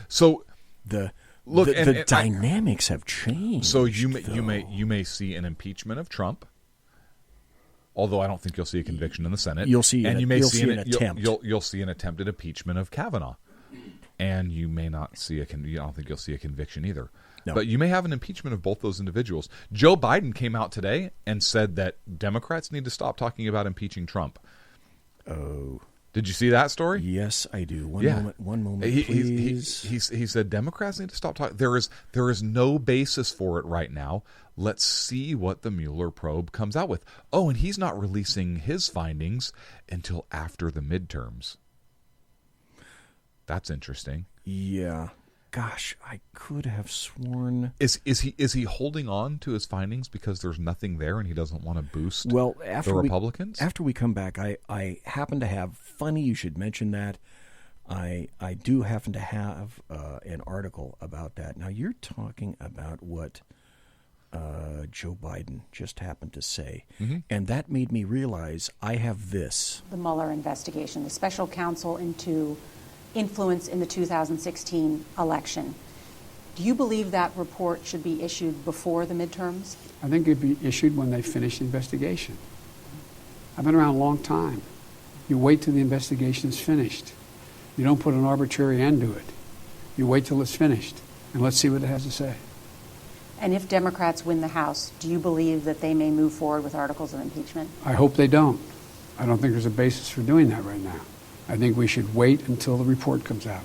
So the dynamics have changed. So you may see an impeachment of Trump, although I don't think you'll see a conviction in the Senate. You'll see, and you may see an attempt. You'll see an attempted impeachment of Kavanaugh, and you may not see I don't think you'll see a conviction either. No. But you may have an impeachment of both those individuals. Joe Biden came out today and said that Democrats need to stop talking about impeaching Trump. Oh. Did you see that story? Yes, I do. One moment, please. He said Democrats need to stop talking. There is no basis for it right now. Let's see what the Mueller probe comes out with. Oh, and he's not releasing his findings until after the midterms. That's interesting. Yeah. Gosh, I could have sworn. Is he holding on to his findings because there's nothing there and he doesn't want to boost the Republicans? After we come back, I happen to have, funny you should mention that, I do happen to have an article about that. Now, you're talking about what Joe Biden just happened to say, and that made me realize I have this. The Mueller investigation, the special counsel into influence in the 2016 election. Do you believe that report should be issued before the midterms? I think it'd be issued when they finish the investigation. I've been around a long time. You wait till the investigation's finished. You don't put an arbitrary end to it. You wait till it's finished, and let's see what it has to say. And if Democrats win the House, do you believe that they may move forward with articles of impeachment? I hope they don't. I don't think there's a basis for doing that right now. I think we should wait until the report comes out.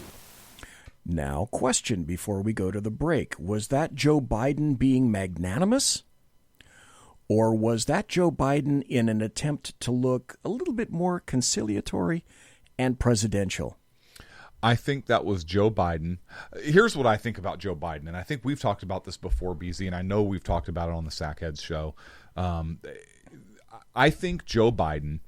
Now, question before we go to the break. Was that Joe Biden being magnanimous? Or was that Joe Biden in an attempt to look a little bit more conciliatory and presidential? I think that was Joe Biden. Here's what I think about Joe Biden, and I think we've talked about this before, BZ, and I know we've talked about it on the Sackheads show. I think Joe Biden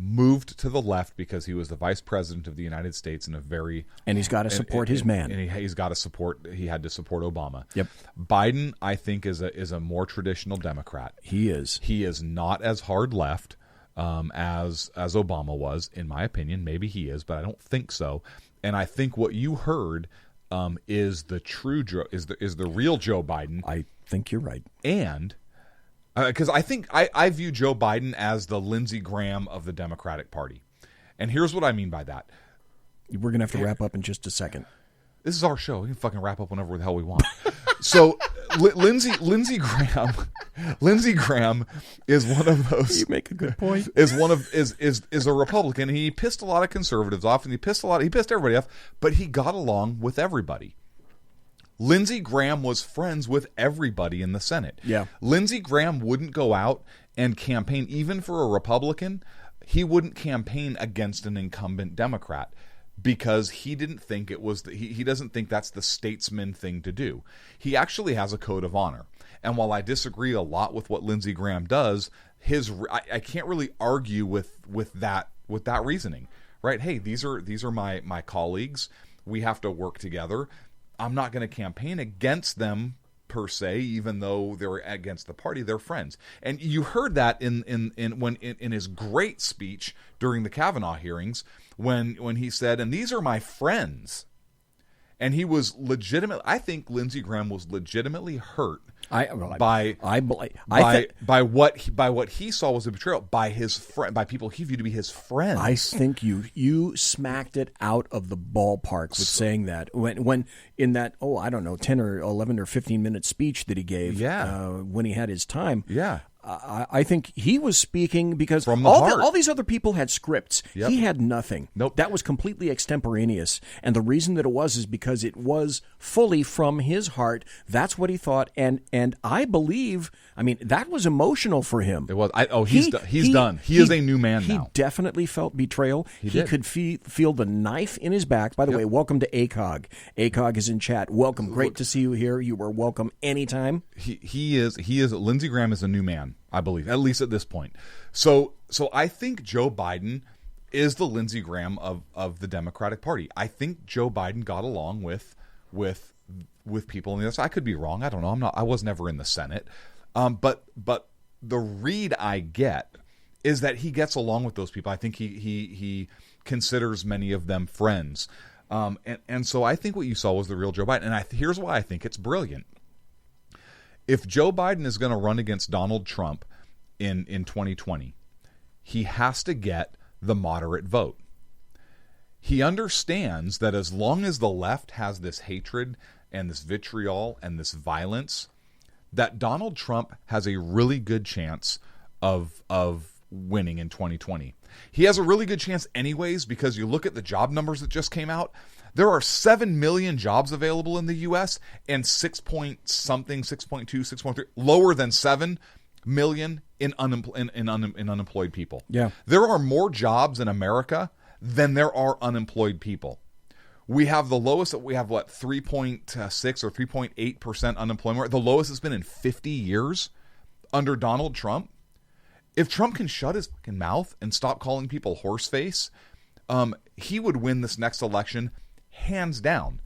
moved to the left because he was the vice president of the United States in a very... And he's got to support his man. And he had to support Obama. Yep. Biden, I think, is a more traditional Democrat. He is. He is not as hard left as Obama was, in my opinion. Maybe he is, but I don't think so. And I think what you heard is the real Joe Biden. I think you're right. And... because I think I view Joe Biden as the Lindsey Graham of the Democratic Party. And here's what I mean by that. We're going to have to wrap up in just a second. This is our show. We can fucking wrap up whenever the hell we want. So Lindsey Graham is one of those. You make a good point. Is a Republican. He pissed a lot of conservatives off, and he pissed everybody off, but he got along with everybody. Lindsey Graham was friends with everybody in the Senate. Yeah. Lindsey Graham wouldn't go out and campaign, even for a Republican. He wouldn't campaign against an incumbent Democrat because he didn't think it was he doesn't think that's the statesman thing to do. He actually has a code of honor. And while I disagree a lot with what Lindsey Graham does, I can't really argue with that reasoning. Right? Hey, these are my colleagues. We have to work together. I'm not going to campaign against them per se, even though they're against the party. They're friends, and you heard that in his great speech during the Kavanaugh hearings when he said, "And these are my friends," and he was legitimate. I think Lindsey Graham was legitimately hurt by what he saw was a betrayal by people he viewed to be his friends. I think you smacked it out of the ballpark with saying that when in that 10 or 11 or 15 minute speech that he gave when he had his time. Yeah. I think he was speaking because From the heart. all these other people had scripts. Yep. He had nothing. Nope. That was completely extemporaneous. And the reason that it was is because it was fully from his heart. That's what he thought. And I believe, I mean, that was emotional for him. It was. He's done. He is a new man now. He definitely felt betrayal. He did. could feel the knife in his back. By the way, welcome to ACOG. ACOG is in chat. Welcome. Great to see you here. You are welcome anytime. He is Lindsey Graham is a new man, I believe, at least at this point. So I think Joe Biden is the Lindsey Graham of the Democratic Party. I think Joe Biden got along with people in the other side. I could be wrong. I don't know. I was never in the Senate. But the read I get is that he gets along with those people. I think he considers many of them friends. And so I think what you saw was the real Joe Biden. And here's why I think it's brilliant. If Joe Biden is going to run against Donald Trump in 2020, he has to get the moderate vote. He understands that as long as the left has this hatred and this vitriol and this violence, that Donald Trump has a really good chance of winning in 2020. He has a really good chance anyways, because you look at the job numbers that just came out. There are 7 million jobs available in the U.S. and 6.3, lower than 7 million in unemployed people. Yeah. There are more jobs in America than there are unemployed people. We have the lowest, 3.6 or 3.8% unemployment. The lowest it's been in 50 years under Donald Trump. If Trump can shut his fucking mouth and stop calling people horseface, he would win this next election hands down.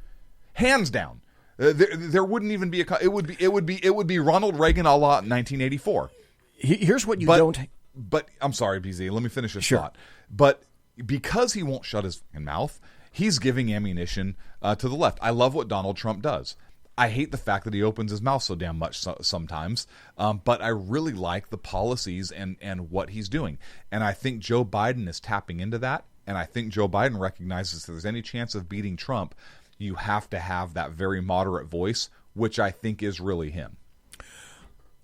Hands down. There wouldn't even be it would be Ronald Reagan a la 1984. Here's what don't. But I'm sorry, BZ. Let me finish this Sure. thought. But because he won't shut his fucking mouth, he's giving ammunition to the left. I love what Donald Trump does. I hate the fact that he opens his mouth so damn much sometimes, but I really like the policies and what he's doing. And I think Joe Biden is tapping into that, and I think Joe Biden recognizes if there's any chance of beating Trump, you have to have that very moderate voice, which I think is really him.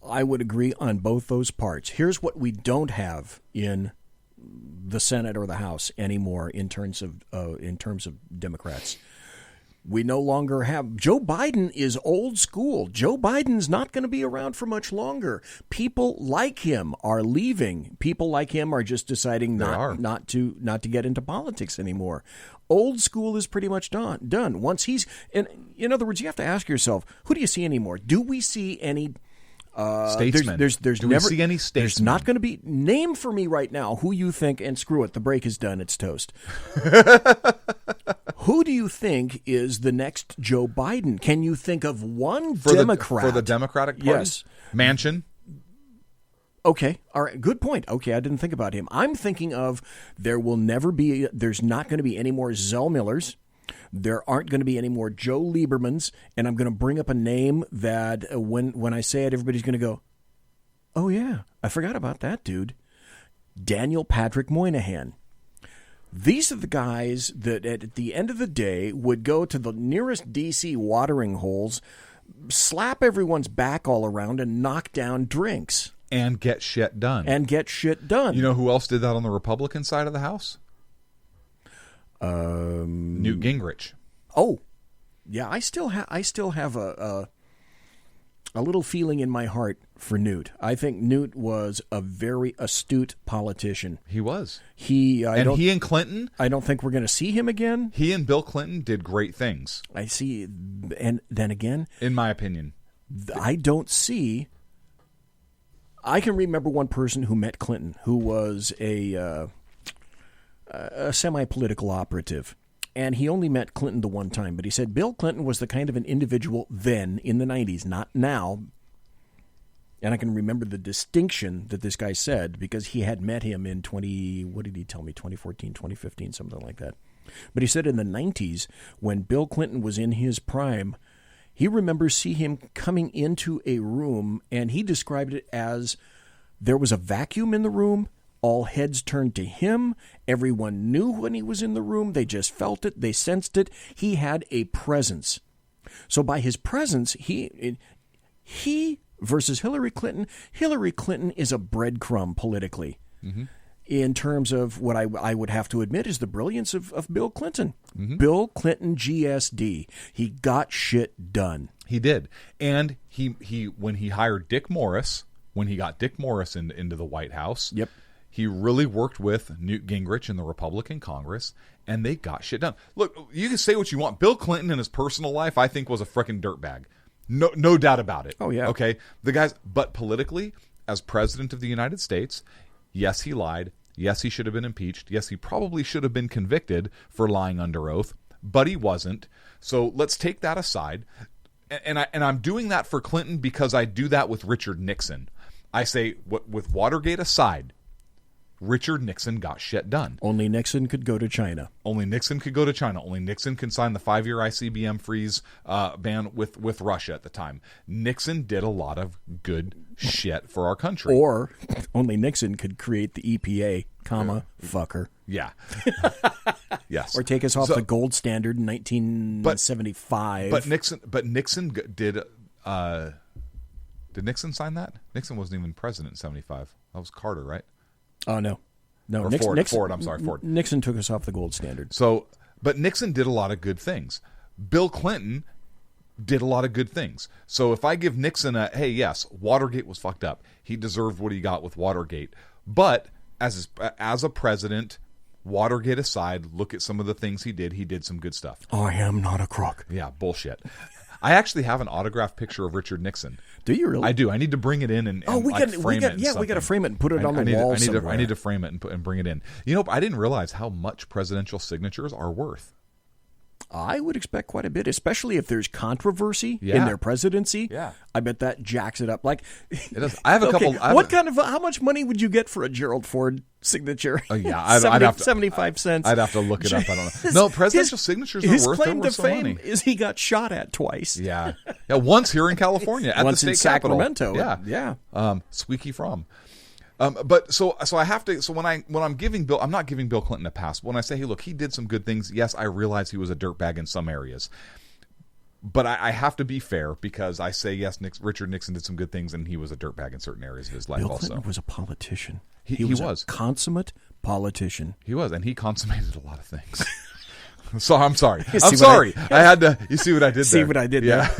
I would agree on both those parts. Here's what we don't have in the Senate or the House anymore in terms of Democrats. We no longer have. Joe Biden is old school. Joe Biden's not going to be around for much longer. People like him are leaving. People like him are just deciding not to get into politics anymore. Old school is pretty much done. Once he's in other words, you have to ask yourself, who do you see anymore? Do we see any statesmen? There's do never we see any statesmen? There's not going to be. Name for me right now who you think. And screw it, the break is done. It's toast. Who do you think is the next Joe Biden? Can you think of one Democrat for the Democratic Party? Yes, Manchin. Okay, all right, good point. Okay, I didn't think about him. I'm thinking of there's not going to be any more Zell Millers. There aren't going to be any more Joe Liebermans, and I'm going to bring up a name that when I say it, everybody's going to go, oh yeah, I forgot about that dude. Daniel Patrick Moynihan. These are the guys that at the end of the day would go to the nearest DC watering holes, slap everyone's back all around, and knock down drinks. And get shit done. You know who else did that on the Republican side of the House? Newt Gingrich. Oh, yeah. I still have a little feeling in my heart for Newt. I think Newt was a very astute politician. He was. He and Clinton. I don't think we're going to see him again. He and Bill Clinton did great things. I see, and then again, in my opinion, I don't see. I can remember one person who met Clinton, who was a semi-political operative. And he only met Clinton the one time. But he said Bill Clinton was the kind of an individual then in the 90s, not now. And I can remember the distinction that this guy said because he had met him in 2014, 2015, something like that. But he said in the 90s, when Bill Clinton was in his prime, he remembers seeing him coming into a room, and he described it as there was a vacuum in the room. All heads turned to him. Everyone knew when he was in the room. They just felt it. They sensed it. He had a presence. So by his presence, he versus Hillary Clinton. Hillary Clinton is a breadcrumb politically. Mm-hmm. In terms of what I would have to admit is the brilliance of Bill Clinton. Mm-hmm. Bill Clinton, GSD. He got shit done. He did. And he when he hired Dick Morris, when he got Dick Morris into the White House, yep, he really worked with Newt Gingrich in the Republican Congress, and they got shit done. Look, you can say what you want. Bill Clinton in his personal life, I think, was a freaking dirtbag. No doubt about it. Oh, yeah. Okay? The guy's, but politically, as president of the United States, yes, he lied. Yes, he should have been impeached. Yes, he probably should have been convicted for lying under oath, but he wasn't. So let's take that aside. And I'm doing that for Clinton because I do that with Richard Nixon. I say, with Watergate aside, Richard Nixon got shit done. Only Nixon could go to China. Only Nixon could go to China. Only Nixon can sign the 5-year ICBM freeze ban with Russia at the time. Nixon did a lot of good shit for our country. Or only Nixon could create the EPA, fucker. Yeah. Yes. Or take us off the gold standard in 1975. But Nixon did. Did Nixon sign that? Nixon wasn't even president in 75. That was Carter, right? Oh, no. Or Nixon, Ford. I'm sorry, Ford. Nixon took us off the gold standard. So, but Nixon did a lot of good things. Bill Clinton did a lot of good things. So if I give Nixon hey, yes, Watergate was fucked up. He deserved what he got with Watergate. But as a president, Watergate aside, look at some of the things he did. He did some good stuff. I am not a crook. Yeah, bullshit. I actually have an autographed picture of Richard Nixon. Do you really? I do. I need to bring it in and we got to frame it and put it on the wall somewhere. I need to frame it and bring it in. You know, I didn't realize how much presidential signatures are worth. I would expect quite a bit, especially if there's controversy in their presidency. Yeah, I bet that jacks it up. Like, it does. I have a couple. How much money would you get for a Gerald Ford signature? Oh yeah, I'd have to, 75 cents. I'd have to look it up. I don't know. No, presidential signatures are worth. His claim to some fame money. is he got shot at twice. Yeah, once here in California at once the state in Sacramento. Capitol. Yeah. Squeaky from. But so I have to. So when I'm giving Bill, I'm not giving Bill Clinton a pass. When I say, hey, look, he did some good things. Yes, I realize he was a dirtbag in some areas. But I have to be fair because I say yes, Richard Nixon did some good things, and he was a dirtbag in certain areas of his life. Bill also, Clinton was a politician. He was a consummate politician. He was, and he consummated a lot of things. So I'm sorry. I'm sorry. I had to. You see what I did there? See what I did there?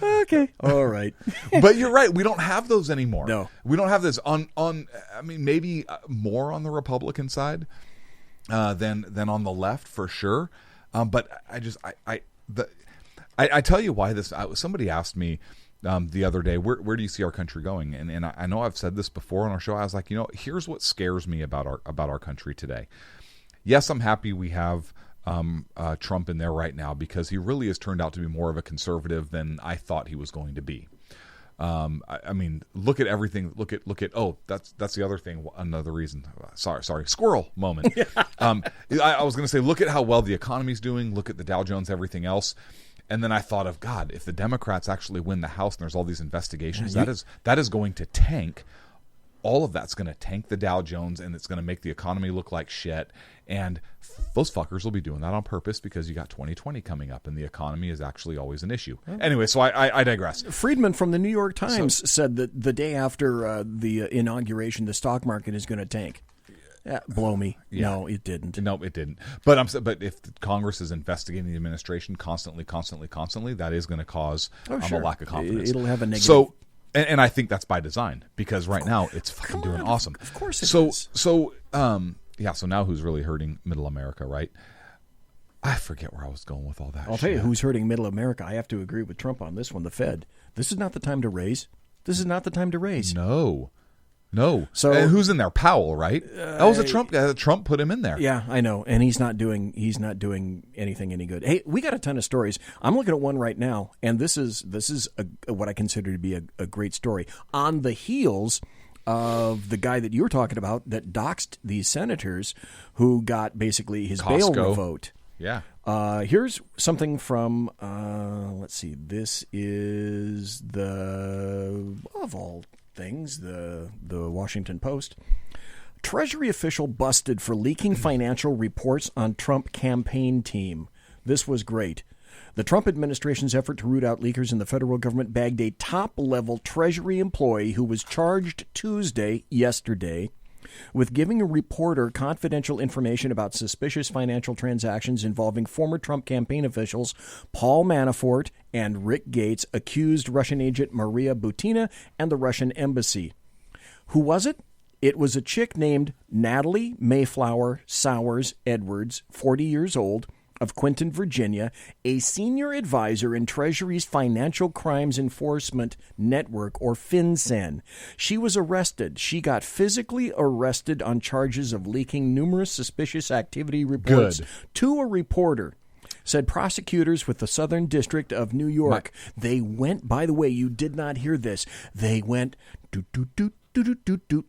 Okay. All right. But you're right. We don't have those anymore. No. We don't have this on I mean, maybe more on the Republican side than on the left for sure. But I tell you why this. Somebody asked me the other day, where do you see our country going? And I know I've said this before on our show. I was like, here's what scares me about our country today. Yes, I'm happy we have Trump in there right now because he really has turned out to be more of a conservative than I thought he was going to be. I mean, look at everything. Look at. Oh, that's the other thing. Another reason. Sorry. Squirrel moment. I was going to say, look at how well the economy's doing. Look at the Dow Jones, everything else. And then I thought of, God, if the Democrats actually win the House and there's all these investigations, that is going to tank. All of that's going to tank the Dow Jones, and it's going to make the economy look like shit. And those fuckers will be doing that on purpose because you got 2020 coming up, and the economy is actually always an issue. Anyway, so I digress. Friedman from the New York Times said that the day after the inauguration, the stock market is going to tank. Blow me. Yeah. No, it didn't. No, it didn't. But if Congress is investigating the administration constantly, that is going to cause a lack of confidence. It'll have a negative. So. And I think that's by design because right now it's fucking doing awesome. Of course it is. So now who's really hurting Middle America, right? I forget where I was going with all that. I'll tell you who's hurting Middle America. I have to agree with Trump on this one, the Fed. This is not the time to raise. No. So who's in there? Powell, right? That was a Trump guy. Trump put him in there. Yeah, I know, and he's not doing anything any good. Hey, we got a ton of stories. I'm looking at one right now, and this is what I consider to be a great story. On the heels of the guy that you were talking about that doxed these senators who got basically his bail revoked. Yeah. Here's something from let's see. This is of all things, the Washington Post. Treasury official busted for leaking financial reports on Trump campaign team. This was great. The Trump administration's effort to root out leakers in the federal government bagged a top-level Treasury employee who was charged yesterday, with giving a reporter confidential information about suspicious financial transactions involving former Trump campaign officials Paul Manafort and Rick Gates, accused Russian agent Maria Butina, and the Russian embassy. Who was it? It was a chick named Natalie Mayflower Sowers Edwards, 40 years old, of Quinton, Virginia, a senior advisor in Treasury's Financial Crimes Enforcement Network, or FinCEN. She was arrested. She got physically arrested on charges of leaking numerous suspicious activity reports to a reporter, said prosecutors with the Southern District of New York. They went, by the way, you did not hear this, they went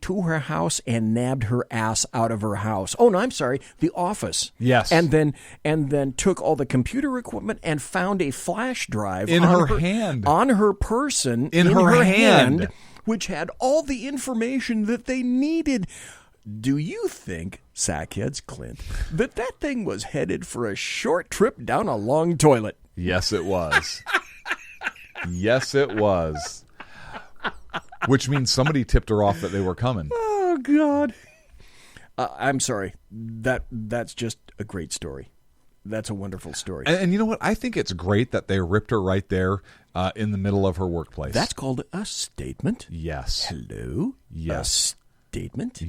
to her house and nabbed her ass out of her house. Oh, no, I'm sorry, the office. Yes. And then took all the computer equipment and found a flash drive in her hand. On her person. In her hand. Which had all the information that they needed. Do you think, Sackheads Clint, that thing was headed for a short trip down a long toilet? Yes, it was. Yes, it was. Which means somebody tipped her off that they were coming. Oh, God. I'm sorry. That's just a great story. That's a wonderful story. And you know what? I think it's great that they ripped her right there in the middle of her workplace. That's called a statement. Yes. Hello? Yes. A statement?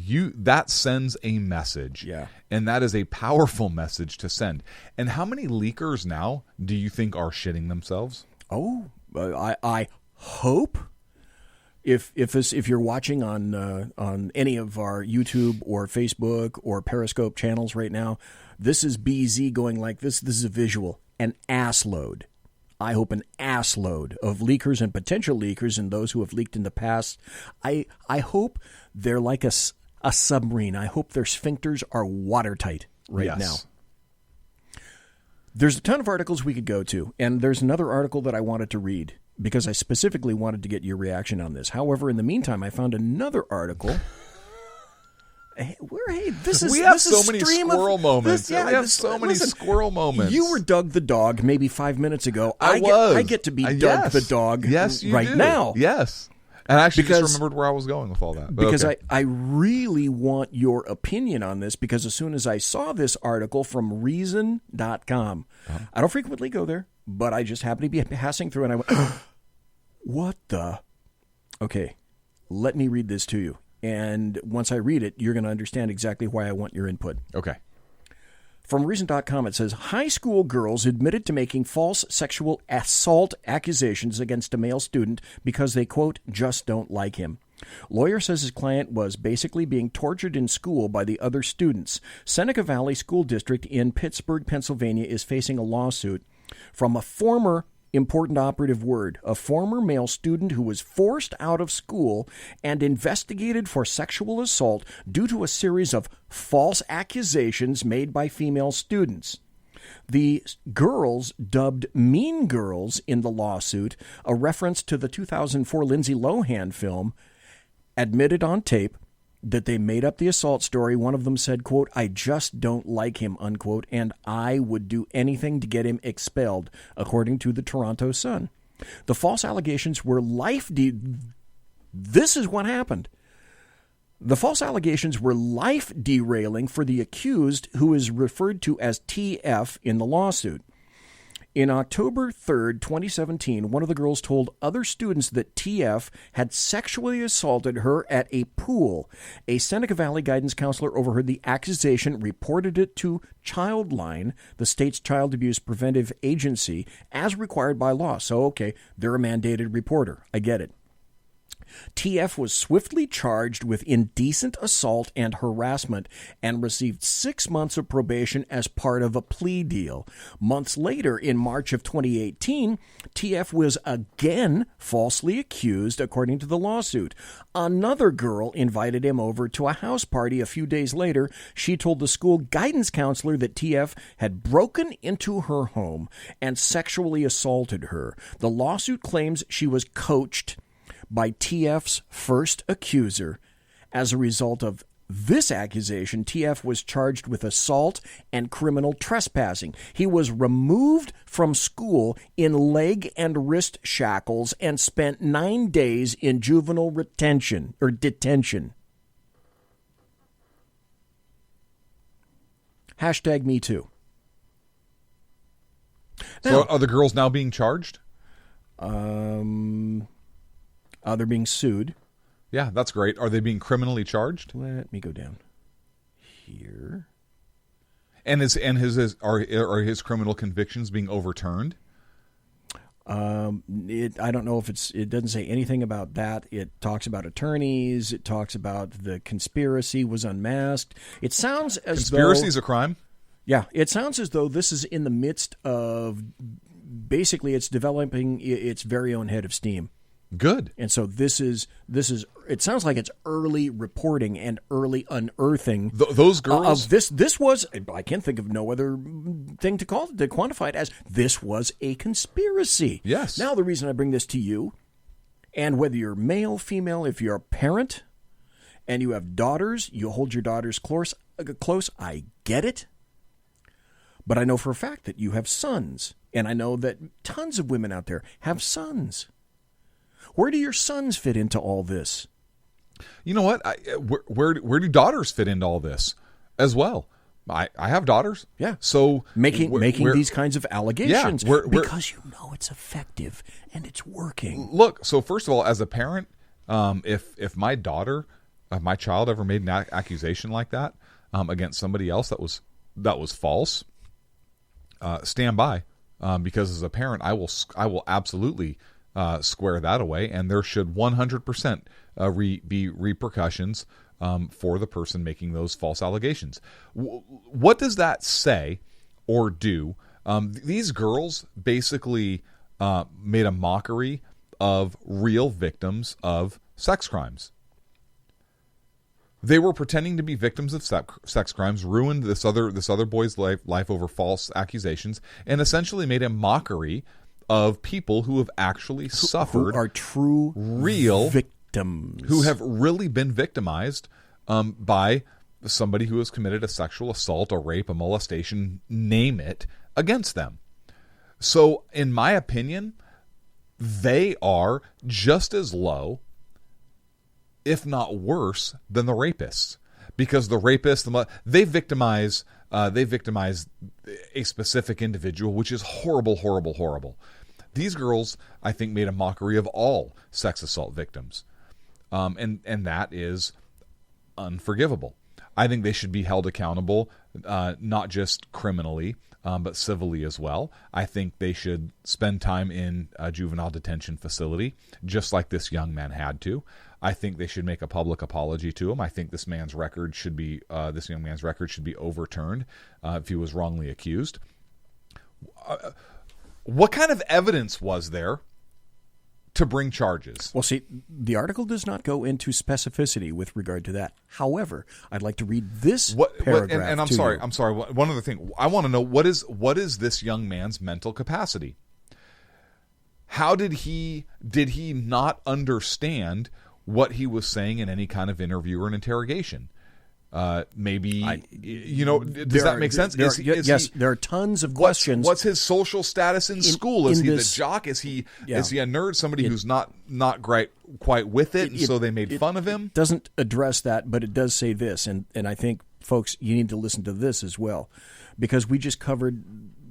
That sends a message. Yeah. And that is a powerful message to send. And how many leakers now do you think are shitting themselves? Oh, I hope... If you're watching on any of our YouTube or Facebook or Periscope channels right now, this is BZ going like this. This is a visual. An ass load. I hope an ass load of leakers and potential leakers and those who have leaked in the past. I hope they're like a submarine. I hope their sphincters are watertight right now. There's a ton of articles we could go to, and there's another article that I wanted to read, because I specifically wanted to get your reaction on this. However, in the meantime, I found another article. We have so many squirrel moments. We have so many squirrel moments. You were Doug the dog maybe 5 minutes ago. I get to be Doug the dog right now. Yes. And I actually just remembered where I was going with all that. Because I really want your opinion on this, because as soon as I saw this article from Reason.com, I don't frequently go there, but I just happened to be passing through and I went, what the? Okay, let me read this to you. And once I read it, you're going to understand exactly why I want your input. Okay. From Reason.com, it says, high school girls admitted to making false sexual assault accusations against a male student because they, quote, just don't like him. Lawyer says his client was basically being tortured in school by the other students. Seneca Valley School District in Pittsburgh, Pennsylvania is facing a lawsuit from a former important operative word, a former male student who was forced out of school and investigated for sexual assault due to a series of false accusations made by female students. The girls, dubbed Mean Girls in the lawsuit, a reference to the 2004 Lindsay Lohan film, admitted on tape that they made up the assault story. One of them said, quote, I just don't like him, unquote, and I would do anything to get him expelled, according to the Toronto Sun. The false allegations were This is what happened. The false allegations were life derailing for the accused, who is referred to as TF in the lawsuit. In October 3rd, 2017, one of the girls told other students that TF had sexually assaulted her at a pool. A Seneca Valley guidance counselor overheard the accusation, reported it to Childline, the state's child abuse preventive agency, as required by law. So, okay, they're a mandated reporter. I get it. TF was swiftly charged with indecent assault and harassment and received 6 months of probation as part of a plea deal. Months later, in March of 2018, TF was again falsely accused, according to the lawsuit. Another girl invited him over to a house party a few days later. She told the school guidance counselor that TF had broken into her home and sexually assaulted her. The lawsuit claims she was coached by TF's first accuser as a result of this accusation, TF was charged with assault and criminal trespassing. He was removed from school in leg and wrist shackles and spent 9 days in juvenile detention. Hashtag Me Too. So are the girls now being charged? They're being sued. Yeah, that's great. Are they being criminally charged? Let me go down here. And are his criminal convictions being overturned? I don't know if it doesn't say anything about that. It talks about attorneys. It talks about the conspiracy was unmasked. It sounds as conspiracy is a crime? Yeah, it sounds as though this is in the midst of, basically it's developing its very own head of steam. Good. And so this is it sounds like it's early reporting and early unearthing those girls of this was, I can't think of no other thing to quantify it as, this was a conspiracy. Yes. Now the reason I bring this to you, and whether you're male, female, if you're a parent and you have daughters, you hold your daughters close, I get it. But I know for a fact that you have sons, and I know that tons of women out there have sons. Where do your sons fit into all this? You know what? Where do daughters fit into all this as well? I have daughters. Yeah. So making these kinds of allegations, because you know it's effective and it's working. Look, so first of all, as a parent, if my daughter, my child ever made an accusation like that against somebody else that was false, stand by, because as a parent, I will absolutely square that away, and there should 100% be repercussions for the person making those false allegations. What does that say or do? These girls basically made a mockery of real victims of sex crimes. They were pretending to be victims of sex crimes, ruined this other boy's life over false accusations, and essentially made a mockery of people who have actually suffered, who are true real victims, who have really been victimized by somebody who has committed a sexual assault, a rape, a molestation, name it, against them. So, in my opinion, they are just as low, if not worse, than the rapists, because the rapists, they victimize a specific individual, which is horrible, horrible, horrible. These girls, I think, made a mockery of all sex assault victims, and that is unforgivable. I think they should be held accountable, not just criminally, but civilly as well. I think they should spend time in a juvenile detention facility, just like this young man had to. I think they should make a public apology to him. I think this young man's record should be overturned if he was wrongly accused. What kind of evidence was there to bring charges? Well, see, the article does not go into specificity with regard to that. However, I'd like to read this paragraph. And I'm sorry. One other thing. I want to know, what is this young man's mental capacity? How did he not understand what he was saying in any kind of interview or an interrogation? Does that make sense? Yes, there are tons of questions. What's his social status in school? Is he the jock? Is he a nerd? Somebody who's not quite with it, and so they made fun of him? It doesn't address that, but it does say this, and I think, folks, you need to listen to this as well, because we just covered,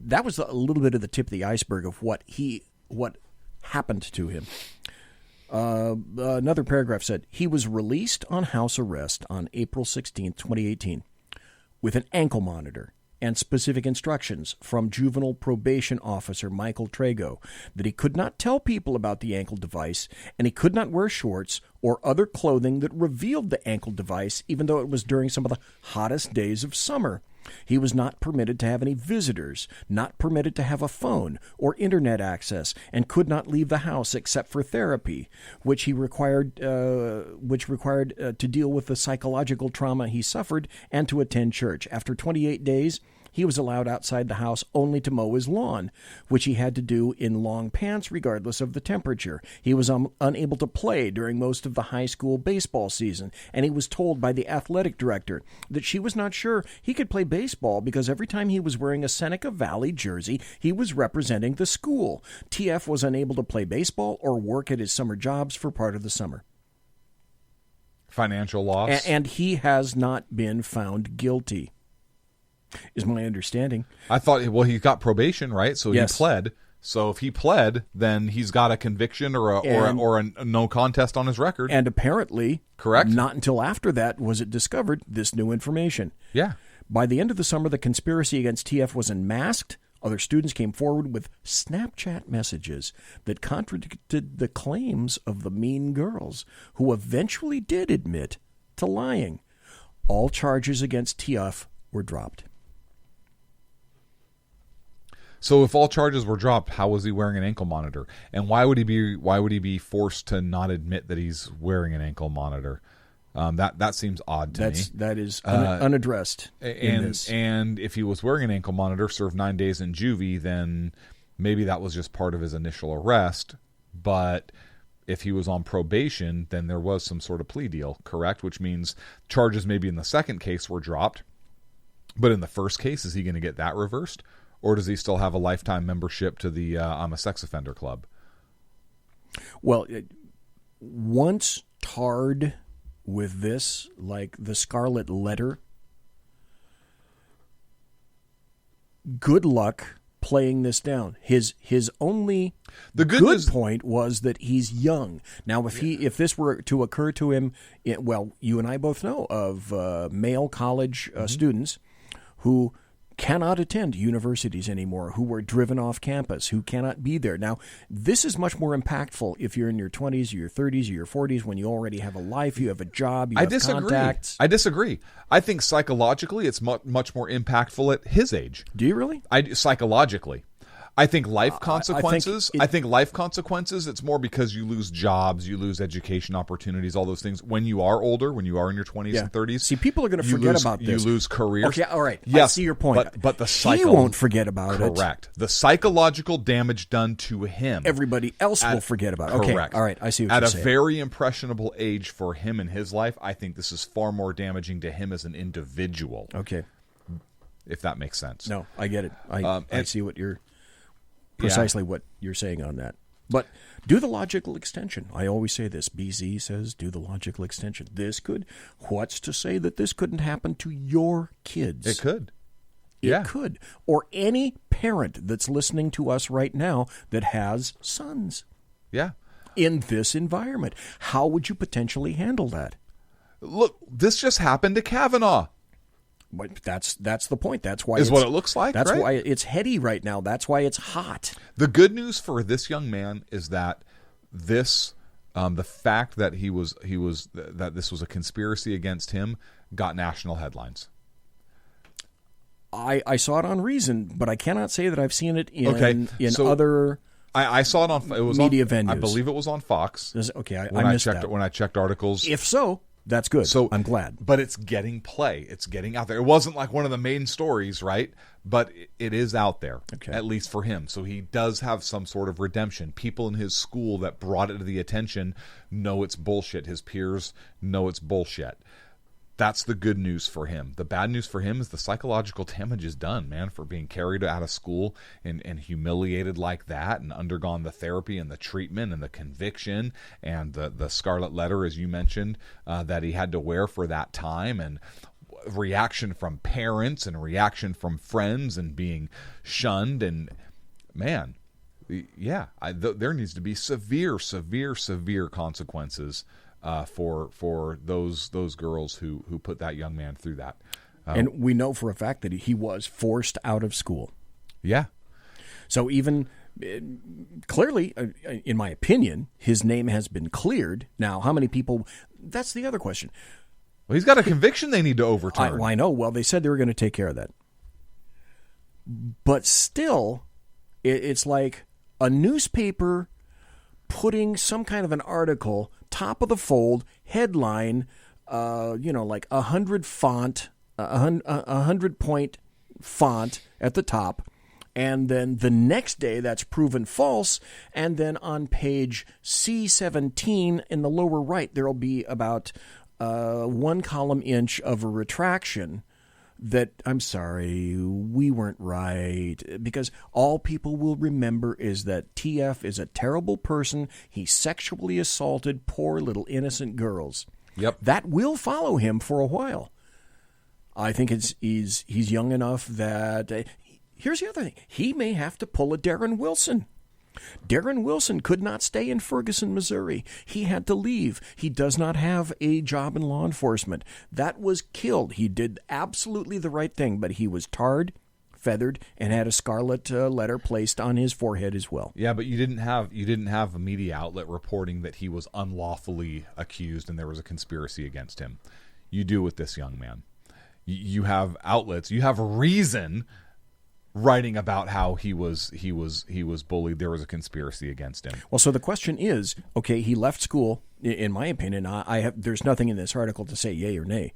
that was a little bit of the tip of the iceberg of what happened to him. Another paragraph said, he was released on house arrest on April 16, 2018, with an ankle monitor and specific instructions from juvenile probation officer Michael Trago that he could not tell people about the ankle device, and he could not wear shorts or other clothing that revealed the ankle device, even though it was during some of the hottest days of summer. He was not permitted to have any visitors, not permitted to have a phone or internet access, and could not leave the house except for therapy, which required to deal with the psychological trauma he suffered and to attend church. After 28 days, He was allowed outside the house only to mow his lawn, which he had to do in long pants regardless of the temperature. He was unable to play during most of the high school baseball season, and he was told by the athletic director that she was not sure he could play baseball because every time he was wearing a Seneca Valley jersey, he was representing the school. TF was unable to play baseball or work at his summer jobs for part of the summer. Financial loss. And he has not been found guilty, is my understanding. I thought, well, he got probation, right? So Yes. he pled. So if he pled, then he's got a conviction or a no contest on his record. And apparently, correct, not until after that was it discovered this new information. Yeah. By the end of the summer, the conspiracy against TF was unmasked. Other students came forward with Snapchat messages that contradicted the claims of the mean girls, who eventually did admit to lying. All charges against TF were dropped. So if all charges were dropped, how was he wearing an ankle monitor? And why would he be forced to not admit that he's wearing an ankle monitor? That seems odd to me. That is unaddressed in this. And if he was wearing an ankle monitor, served 9 days in juvie, then maybe that was just part of his initial arrest. But if he was on probation, then there was some sort of plea deal, correct? Which means charges maybe in the second case were dropped. But in the first case, is he going to get that reversed? Or does he still have a lifetime membership to the I'm a sex offender club? Well, once tarred with this, like the Scarlet Letter, good luck playing this down. His only good point was that he's young. Now, if this were to occur to him, you and I both know of male college students who cannot attend universities anymore, who were driven off campus, who cannot be there. Now, this is much more impactful if you're in your 20s or your 30s or your 40s, when you already have a life, you have a job, you have contacts. I disagree. I think psychologically it's much more impactful at his age. Do you really? Psychologically. I think life consequences. I think life consequences. It's more because you lose jobs, you lose education opportunities, all those things. When you are older, when you are in your 20s and 30s, see, people are going to forget about this. You lose careers. Okay, all right. Yes, I see your point. But the he won't forget about it. Correct. The psychological damage done to him, everybody else will forget about it. Okay, correct. All right. I see what you're saying. At a very impressionable age for him in his life, I think this is far more damaging to him as an individual. Okay, if that makes sense. No, I get it. I see what you're. Precisely what you're saying on that. But do the logical extension. I always say this. BZ says do the logical extension. What's to say that this couldn't happen to your kids? It could. It could. Or any parent that's listening to us right now that has sons. Yeah. In this environment. How would you potentially handle that? Look, this just happened to Kavanaugh. But that's the point. That's why is what it looks like. That's right? why it's heady right now. That's why it's hot. The good news for this young man is that this, the fact that that this was a conspiracy against him, got national headlines. I saw it on Reason, but I cannot say that I've seen it in other. I saw it on media venues. I believe it was on Fox. Okay, I missed that. When I checked articles. If so. That's good. So I'm glad. But it's getting play. It's getting out there. It wasn't like one of the main stories, right? But it is out there, at least for him. So he does have some sort of redemption. People in his school that brought it to the attention know it's bullshit. His peers know it's bullshit. That's the good news for him. The bad news for him is the psychological damage is done, man, for being carried out of school and humiliated like that and undergone the therapy and the treatment and the conviction and the Scarlet Letter, as you mentioned, that he had to wear for that time, and reaction from parents and reaction from friends and being shunned. And, man, there needs to be severe consequences for those girls who put that young man through that. And we know for a fact that he was forced out of school. Yeah. So even clearly, in my opinion, his name has been cleared. Now, how many people? That's the other question. Well, he's got a conviction they need to overturn. I know. Well, they said they were going to take care of that. But still, it's like a newspaper putting some kind of an article, top of the fold, headline, like 100 font, 100 point font at the top. And then the next day, that's proven false. And then on page C17 in the lower right, there will be about 1 column inch of a retraction that, I'm sorry, we weren't right. Because all people will remember is that TF is a terrible person. He sexually assaulted poor little innocent girls. Yep. That will follow him for a while. I think he's young enough that... Here's the other thing. He may have to pull a Darren Wilson. Darren Wilson could not stay in Ferguson, Missouri. He had to leave. He does not have a job in law enforcement. That was killed. He did absolutely the right thing, but he was tarred, feathered, and had a scarlet letter placed on his forehead as well. Yeah, but you didn't have a media outlet reporting that he was unlawfully accused and there was a conspiracy against him. You do with this young man. You have outlets. You have a reason writing about how he was bullied. There was a conspiracy against him. Well, so the question is, okay, he left school. In my opinion, there's nothing in this article to say yay or nay.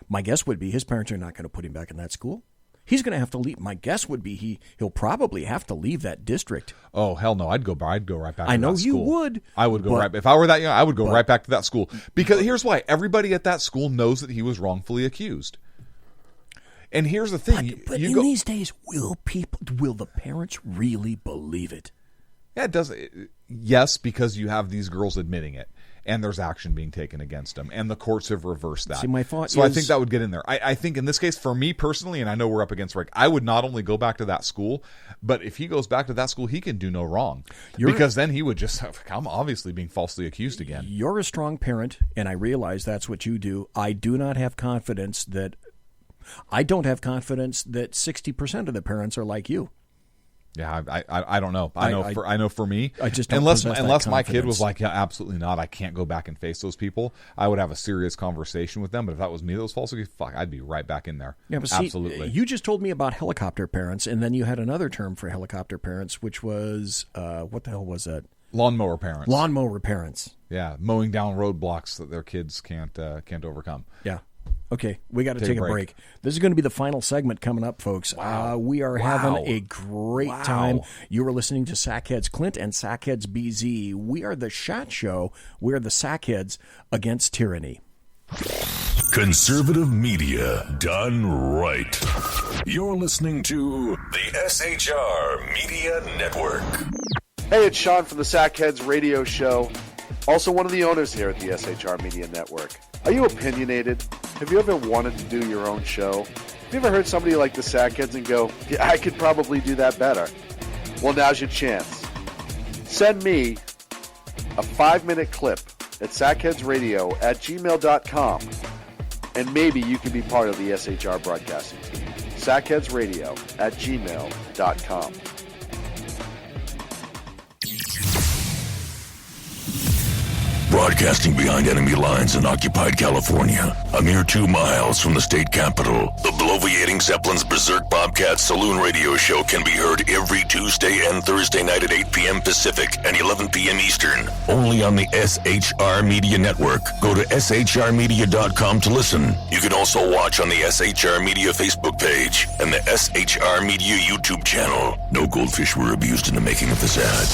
My guess would be his parents are not going to put him back in that school. He's going to have to leave. My guess would be he'll probably have to leave that district. Oh, hell no. I'd go right back to that school. I know you would. I would go right. If I were that young, I would go right back to that school. Because here's why. Everybody at that school knows that he was wrongfully accused. And here's the thing. But in these days, will the parents really believe it? Yeah, it does. Yes, because you have these girls admitting it, and there's action being taken against them, and the courts have reversed that. See, my thought I think that would get in there. I think in this case, for me personally, and I know we're up against Rick, I would not only go back to that school, but if he goes back to that school, he can do no wrong. Because then he would just come obviously being falsely accused again. You're a strong parent, and I realize that's what you do. I don't have confidence that 60% of the parents are like you. Yeah, I don't know. I know for me, I just don't unless my kid was like, yeah, absolutely not. I can't go back and face those people. I would have a serious conversation with them. But if that was me, those false accused, I'd be right back in there. Yeah, but absolutely. See, you just told me about helicopter parents, and then you had another term for helicopter parents, which was what the hell was that? Lawnmower parents. Lawnmower parents. Yeah, mowing down roadblocks that their kids can't overcome. Yeah. Okay, we got to take a break. This is going to be the final segment coming up, folks. Wow. We are having a great time. You are listening to Sackheads CLINT and Sackheads BZ. We are the Shot Show. We are the Sackheads against tyranny. Conservative media done right. You're listening to the SHR Media Network. Hey, it's Sean from the Sackheads Radio Show. Also one of the owners here at the SHR Media Network. Are you opinionated? Have you ever wanted to do your own show? Have you ever heard somebody like the Sackheads and go, yeah, I could probably do that better? Well, now's your chance. Send me a 5-minute clip at sackheadsradio@gmail.com, and maybe you can be part of the SHR broadcasting team. sackheadsradio@gmail.com. Broadcasting behind enemy lines in occupied California, a mere 2 miles from the state capitol, the bloviating Zeppelin's Berserk Bobcat Saloon Radio Show can be heard every Tuesday and Thursday night at 8 p.m. Pacific and 11 p.m. Eastern, only on the SHR Media Network. Go to shrmedia.com to listen. You can also watch on the SHR Media Facebook page and the SHR Media YouTube channel. No goldfish were abused in the making of this ad.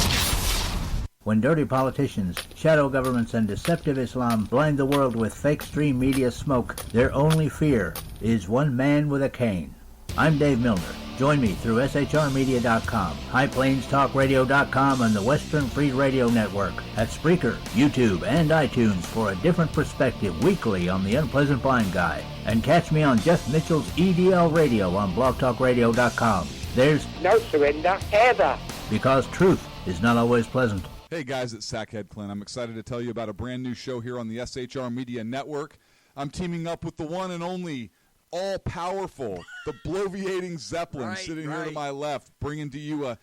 When dirty politicians, shadow governments, and deceptive Islam blind the world with fake stream media smoke, their only fear is one man with a cane. I'm Dave Milner. Join me through shrmedia.com, highplanestalkradio.com, and the Western Free Radio Network at Spreaker, YouTube, and iTunes for a different perspective weekly on the Unpleasant Blind Guy. And catch me on Jeff Mitchell's EDL Radio on blogtalkradio.com. There's no surrender ever, because truth is not always pleasant. Hey guys, it's Sackhead Clint. I'm excited to tell you about a brand new show here on the SHR Media Network. I'm teaming up with the one and only all-powerful, the bloviating Zeppelin sitting here to my left, bringing to you a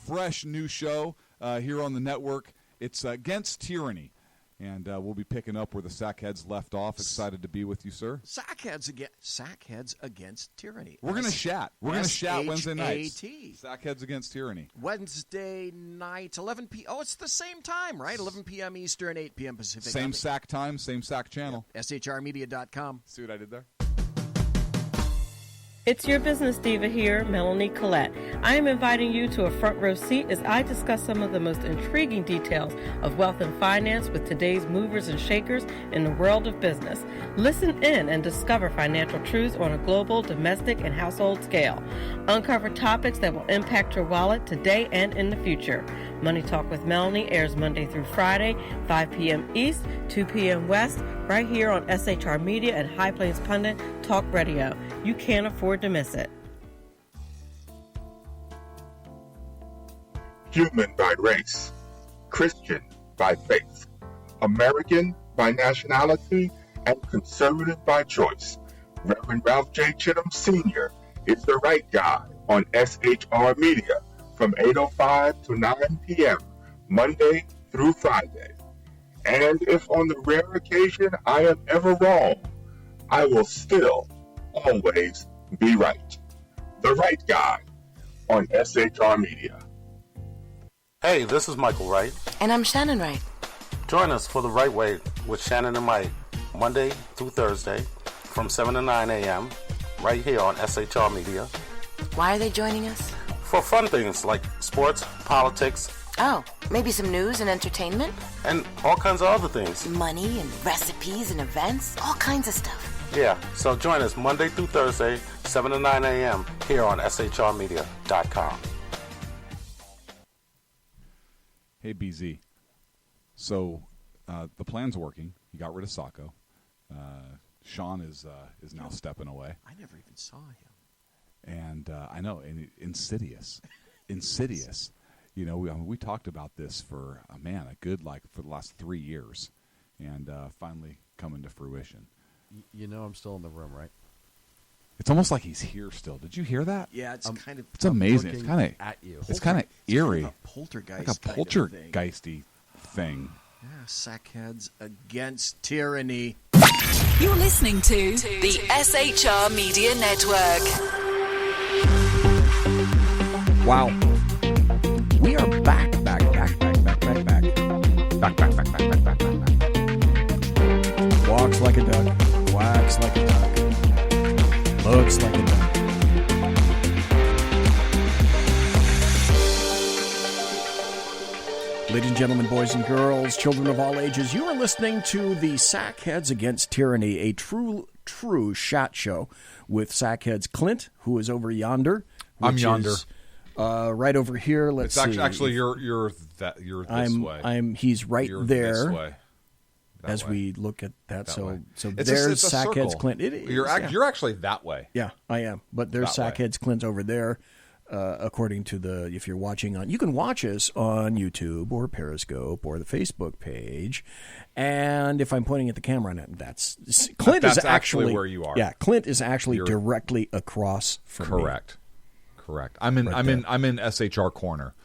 fresh new show here on the network. It's Against Tyranny. And we'll be picking up where the Sackheads left off. Excited to be with you, sir. Sackheads against tyranny. We're going to chat. We're going to chat Wednesday nights. SHAT. Sackheads against tyranny. Wednesday night, 11 p.m. Oh, it's the same time, right? 11 p.m. Eastern, 8 p.m. Pacific. Same SAC time, same SAC channel. Yep. SHRmedia.com. See what I did there? It's your business diva here, Melanie Collette. I am inviting you to a front row seat as I discuss some of the most intriguing details of wealth and finance with today's movers and shakers in the world of business. Listen in and discover financial truths on a global, domestic, and household scale. Uncover topics that will impact your wallet today and in the future. Money Talk with Melanie airs Monday through Friday, 5 p.m. East, 2 p.m. West, right here on SHR Media and High Plains Pundit Talk Radio. You can't afford to miss it. Human by race, Christian by faith, American by nationality, and conservative by choice. Reverend Ralph J. Chittum Sr. is the right guy on SHR Media from 8:05 to 9 p.m. Monday through Friday. And if on the rare occasion I am ever wrong, I will still always be right. The right guy on SHR Media. Hey, this is Michael Wright. And I'm Shannon Wright. Join us for The Right Way with Shannon and Mike, Monday through Thursday from 7 to 9 a.m. right here on SHR Media. Why are they joining us? For fun things like sports, politics. Oh, maybe some news and entertainment? And all kinds of other things. Money and recipes and events, all kinds of stuff. Yeah, so join us Monday through Thursday, 7 to 9 a.m. here on shrmedia.com. Hey, BZ. So the plan's working. You got rid of Sacco. Sean is now stepping away. I never even saw him. And I know, and insidious. You know, we talked about this for for the last 3 years, and finally coming to fruition. You know I'm still in the room, right? It's almost like he's here still. Did you hear that? Yeah, it's kind of. It's amazing. It's kind of at you. It's kind of eerie. Kind of a poltergeist. Like a poltergeisty thing. Yeah, sackheads against tyranny. You're listening to the SHR Media Network. Wow. We are back. Walks like a duck, quacks like a duck, looks like a duck. Ladies and gentlemen, boys and girls, children of all ages, you are listening to the Sackheads Against Tyranny, a true shot show with Sackheads Clint, who is over yonder. I'm yonder. Right over here. Let's see. Actually, you're this way. He's right you're there. This way. As we look at that, so it's there's a Sackheads circle. Clint. It is, you're actually that way. Yeah, I am. But there's Sackheads Clint over there. According to if you're watching you can watch us on YouTube or Periscope or the Facebook page. And if I'm pointing at the camera, that's Clint. That's is actually where you are. Yeah, Clint is actually directly across from me. Correct. I'm in SHR corner,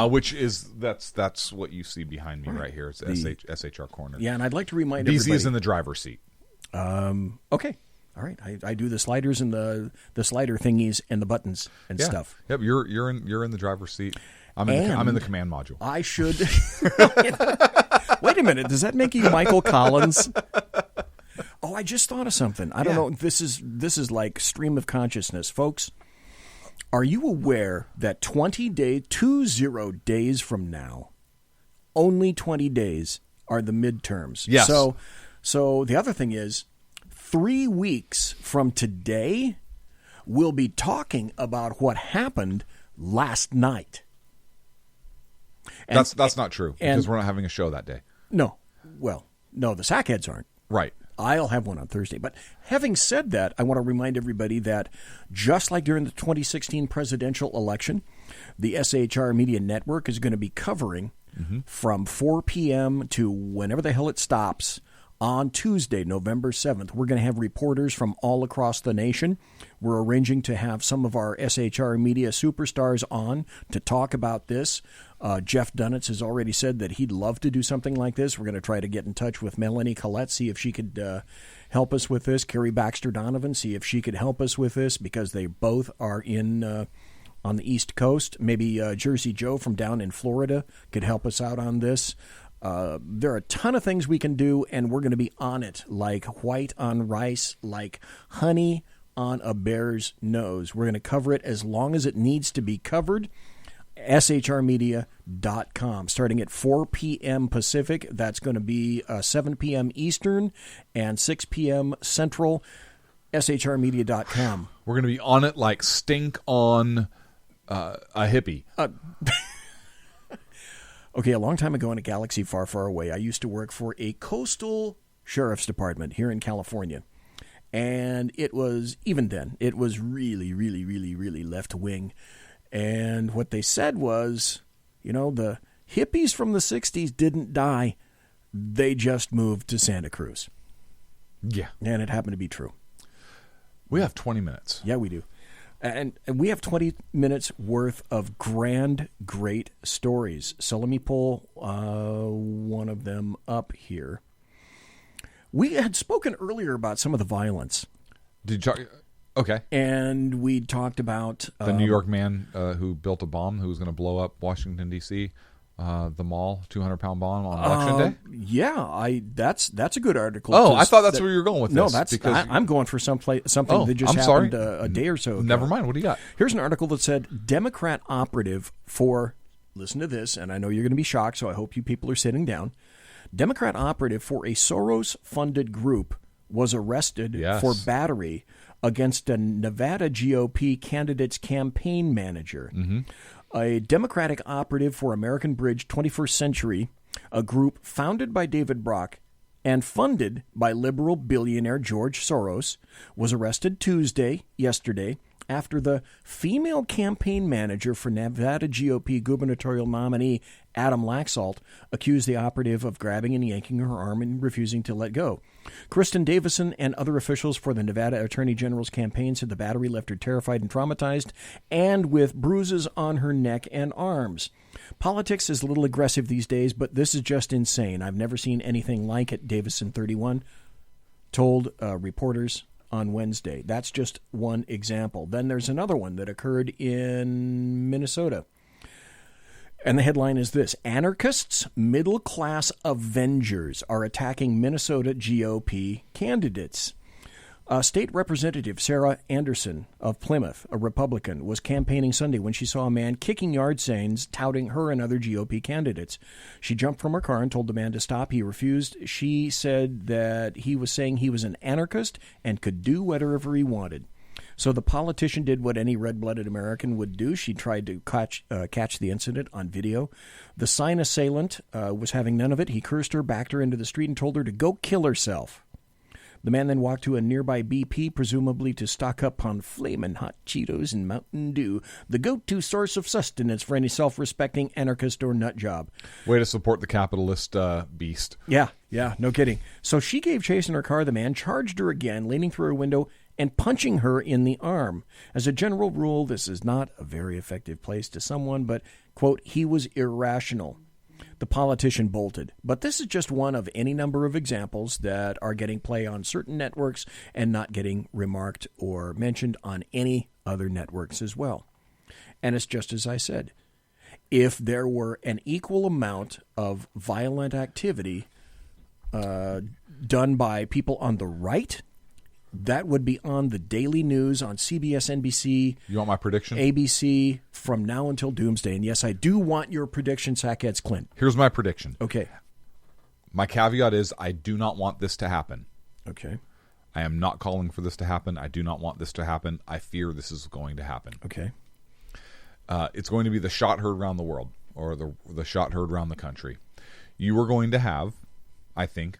which is that's what you see behind me right here. It's SHR corner. Yeah, and I'd like to remind BZ everybody. is in the driver's seat. Okay. All right. I do the sliders and the slider thingies and the buttons and stuff. Yep. You're in the driver's seat. I'm in the command module. I should. Wait a minute. Does that make you Michael Collins? Oh, I just thought of something. I don't know. This is like stream of consciousness, folks. Are you aware that 20 days from now, only 20 days are the midterms? Yes. So the other thing is, 3 weeks from today, we'll be talking about what happened last night. That's not true, because we're not having a show that day. No. Well, no, the Sackheads aren't. Right. I'll have one on Thursday. But having said that, I want to remind everybody that just like during the 2016 presidential election, the SHR Media Network is going to be covering from 4 p.m. to whenever the hell it stops on Tuesday, November 7th. We're going to have reporters from all across the nation. We're arranging to have some of our SHR Media superstars on to talk about this. Jeff Dunitz has already said that he'd love to do something like this. We're going to try to get in touch with Melanie Collette, see if she could help us with this. Carrie Baxter Donovan, see if she could help us with this, because they both are in on the East Coast. Maybe Jersey Joe from down in Florida could help us out on this. There are a ton of things we can do, and we're going to be on it like white on rice, like honey on a bear's nose. We're going to cover it as long as it needs to be covered. SHRmedia.com. Starting at 4 p.m. Pacific. That's going to be 7 p.m. Eastern and 6 p.m. Central. SHRmedia.com. We're going to be on it like stink on a hippie. Okay, a long time ago in a galaxy far, far away, I used to work for a coastal sheriff's department here in California. And it was, even then, it was really, really, really, really left-wing. And what they said was, the hippies from the 60s didn't die. They just moved to Santa Cruz. Yeah. And it happened to be true. We have 20 minutes. Yeah, we do. And we have 20 minutes worth of great stories. So let me pull one of them up here. We had spoken earlier about some of the violence. Did you? Okay. And we talked about the New York man who built a bomb who was going to blow up Washington, D.C., the mall, 200-pound bomb on Election Day? Yeah, that's a good article. Oh, I thought that's where you were going with no, this. No, I'm going for something that just I'm happened sorry. a day or so ago. Never mind. What do you got? Here's an article that said, Democrat operative for, listen to this, and I know you're going to be shocked, so I hope you people are sitting down. Democrat operative for a Soros-funded group was arrested for battery against a Nevada GOP candidate's campaign manager. Mm-hmm. A Democratic operative for American Bridge 21st Century, a group founded by David Brock and funded by liberal billionaire George Soros, was arrested yesterday, after the female campaign manager for Nevada GOP gubernatorial nominee Adam Laxalt accused the operative of grabbing and yanking her arm and refusing to let go. Kristen Davison and other officials for the Nevada Attorney General's campaign said the battery left her terrified and traumatized and with bruises on her neck and arms. Politics is a little aggressive these days, but this is just insane. I've never seen anything like it, Davison, 31, told reporters on Wednesday. That's just one example. Then there's another one that occurred in Minnesota. And the headline is this: Anarchists, middle-class Avengers are attacking Minnesota GOP candidates. State Representative Sarah Anderson of Plymouth, a Republican, was campaigning Sunday when she saw a man kicking yard signs touting her and other GOP candidates. She jumped from her car and told the man to stop. He refused. She said that he was saying he was an anarchist and could do whatever he wanted. So the politician did what any red-blooded American would do. She tried to catch the incident on video. The sign assailant was having none of it. He cursed her, backed her into the street, and told her to go kill herself. The man then walked to a nearby BP, presumably to stock up on flamin' hot Cheetos and Mountain Dew, the go-to source of sustenance for any self-respecting anarchist or nut job. Way to support the capitalist beast. Yeah, no kidding. So she gave chase in her car. The man charged her again, leaning through her window and punching her in the arm. As a general rule, this is not a very effective place to someone, but, quote, he was irrational. The politician bolted. But this is just one of any number of examples that are getting play on certain networks and not getting remarked or mentioned on any other networks as well. And it's just as I said. If there were an equal amount of violent activity done by people on the right, that would be on the daily news on CBS, NBC. You want my prediction? ABC from now until doomsday. And yes, I do want your prediction, Heads CLINT. Here's my prediction. Okay. My caveat is I do not want this to happen. Okay. I am not calling for this to happen. I do not want this to happen. I fear this is going to happen. Okay. It's going to be the shot heard around the world, or the shot heard around the country. You are going to have, I think,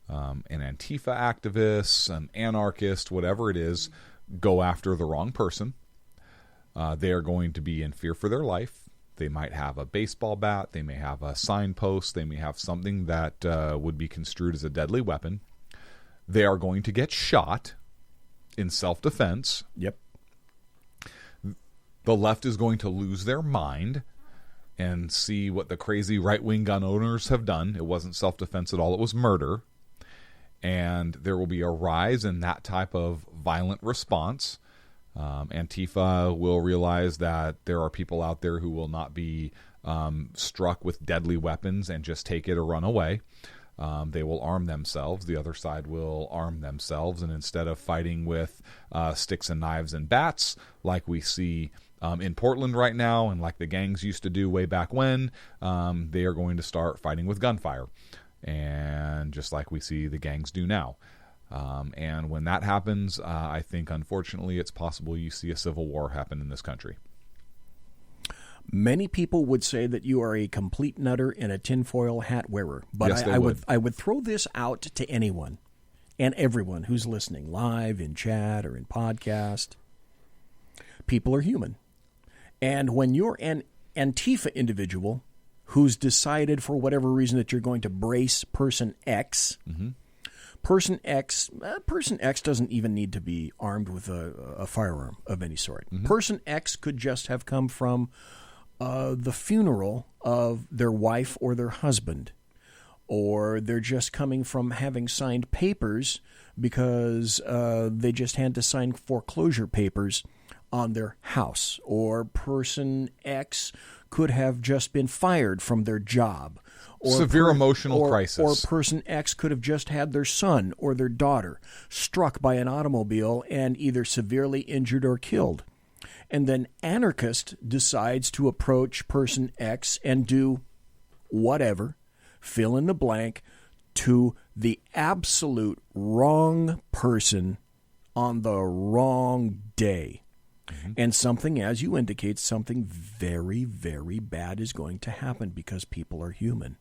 an Antifa activist, an anarchist, whatever it is, go after the wrong person. They are going to be in fear for their life. They might have a baseball bat. They may have a signpost. They may have something that would be construed as a deadly weapon. They are going to get shot in self-defense. Yep. The left is going to lose their mind and see what the crazy right-wing gun owners have done. It wasn't self-defense at all. It was murder. And there will be a rise in that type of violent response. Antifa will realize that there are people out there who will not be struck with deadly weapons and just take it or run away. They will arm themselves. The other side will arm themselves. And instead of fighting with sticks and knives and bats, like we see in Portland right now, and like the gangs used to do way back when, they are going to start fighting with gunfire. And just like we see the gangs do now. And when that happens, I think, unfortunately, it's possible you see a civil war happen in this country. Many people would say that you are a complete nutter and a tinfoil hat wearer. But yes, I would throw this out to anyone and everyone who's listening, live, in chat, or in podcast. People are human. And when you're an Antifa individual who's decided for whatever reason that you're going to brace person X, Person X doesn't even need to be armed with a firearm of any sort. Person X could just have come from the funeral of their wife or their husband, or they're just coming from having signed papers because they just had to sign foreclosure papers on their house, or person X could have just been fired from their job. Or severe emotional crisis. Or person X could have just had their son or their daughter struck by an automobile and either severely injured or killed. And then anarchist decides to approach person X and do whatever, fill in the blank, to the absolute wrong person on the wrong day. And something, as you indicate, something very, very bad is going to happen because people are human.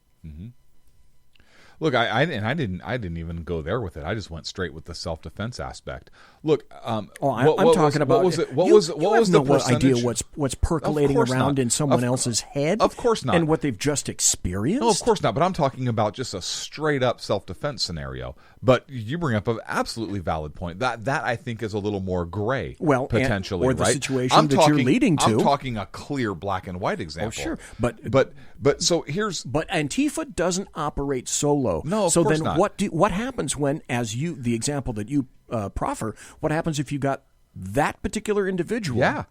Look, I didn't even go there with it. I just went straight with the self-defense aspect. Look, I'm talking about. What was the percentage? Idea what's percolating around in someone else's head? Of course not. And what they've just experienced? No, of course not. But I'm talking about just a straight up self-defense scenario. But you bring up an absolutely valid point. That I think is a little more gray. Well, potentially, or the right? situation that you're leading to. I'm talking a clear black and white example. Oh, sure, but so here's. But Antifa doesn't operate solo. No, of so course then not. what happens when, as you, the example that you proffer, what happens if you got that particular individual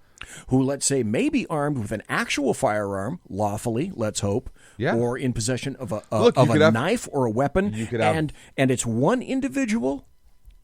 who, let's say, may be armed with an actual firearm, lawfully, let's hope, or in possession of a knife or a weapon, and it's one individual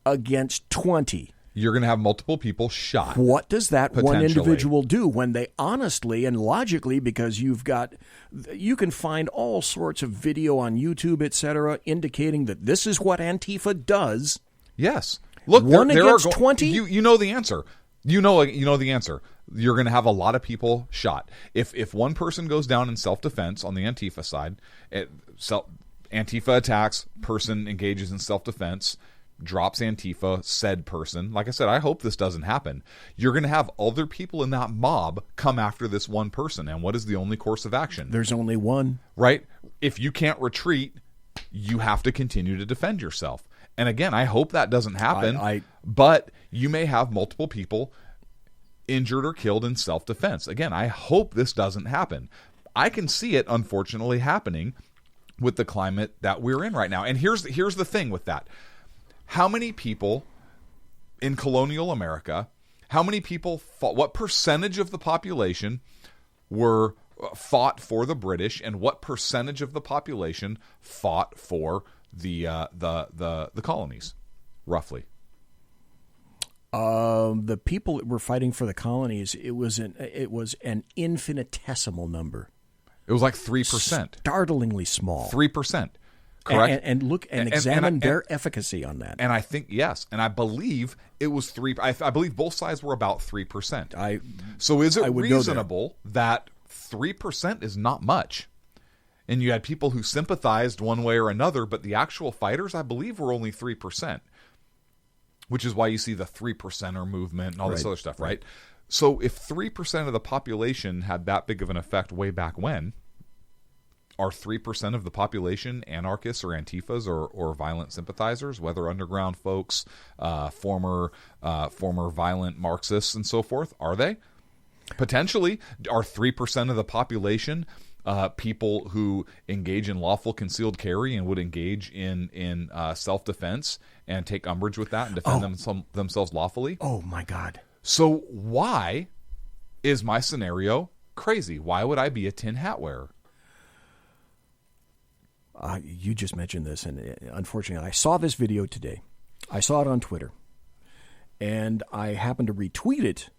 against 20. You're going to have multiple people shot. What does that one individual do when they honestly and logically, because you can find all sorts of video on YouTube, etc., indicating that this is what Antifa does. Yes. Look, one against 20. You know the answer. You know the answer. You're going to have a lot of people shot. If one person goes down in self-defense on the Antifa side, Antifa attacks, person engages in self-defense, drops Antifa, said person. Like I said, I hope this doesn't happen. You're going to have other people in that mob come after this one person. And what is the only course of action? There's only one. Right? If you can't retreat, you have to continue to defend yourself. And again, I hope that doesn't happen. But you may have multiple people injured or killed in self-defense. Again, I hope this doesn't happen. I can see it, unfortunately, happening with the climate that we're in right now. And here's the thing with that. How many people in colonial America, what percentage of the population were fought for the British, and what percentage of the population fought for the colonies, roughly? The people that were fighting for the colonies, it was an infinitesimal number. It was like 3%. Startlingly small. 3%. Correct. And look and examine their efficacy on that. And I think, yes, and I believe it was 3%. I believe both sides were about 3%. So is it reasonable that 3% is not much? And you had people who sympathized one way or another, but the actual fighters, I believe, were only 3%, which is why you see the 3%er movement and all this other stuff, right? So if 3% of the population had that big of an effect way back when, are 3% of the population anarchists or Antifas or violent sympathizers, whether underground folks, former violent Marxists and so forth? Are they? Potentially. Are 3% of the population people who engage in lawful concealed carry and would engage in self-defense and take umbrage with that and defend themselves lawfully? Oh, my God. So why is my scenario crazy? Why would I be a tin hat wearer? You just mentioned this, and unfortunately, I saw this video today. I saw it on Twitter, and I happened to retweet it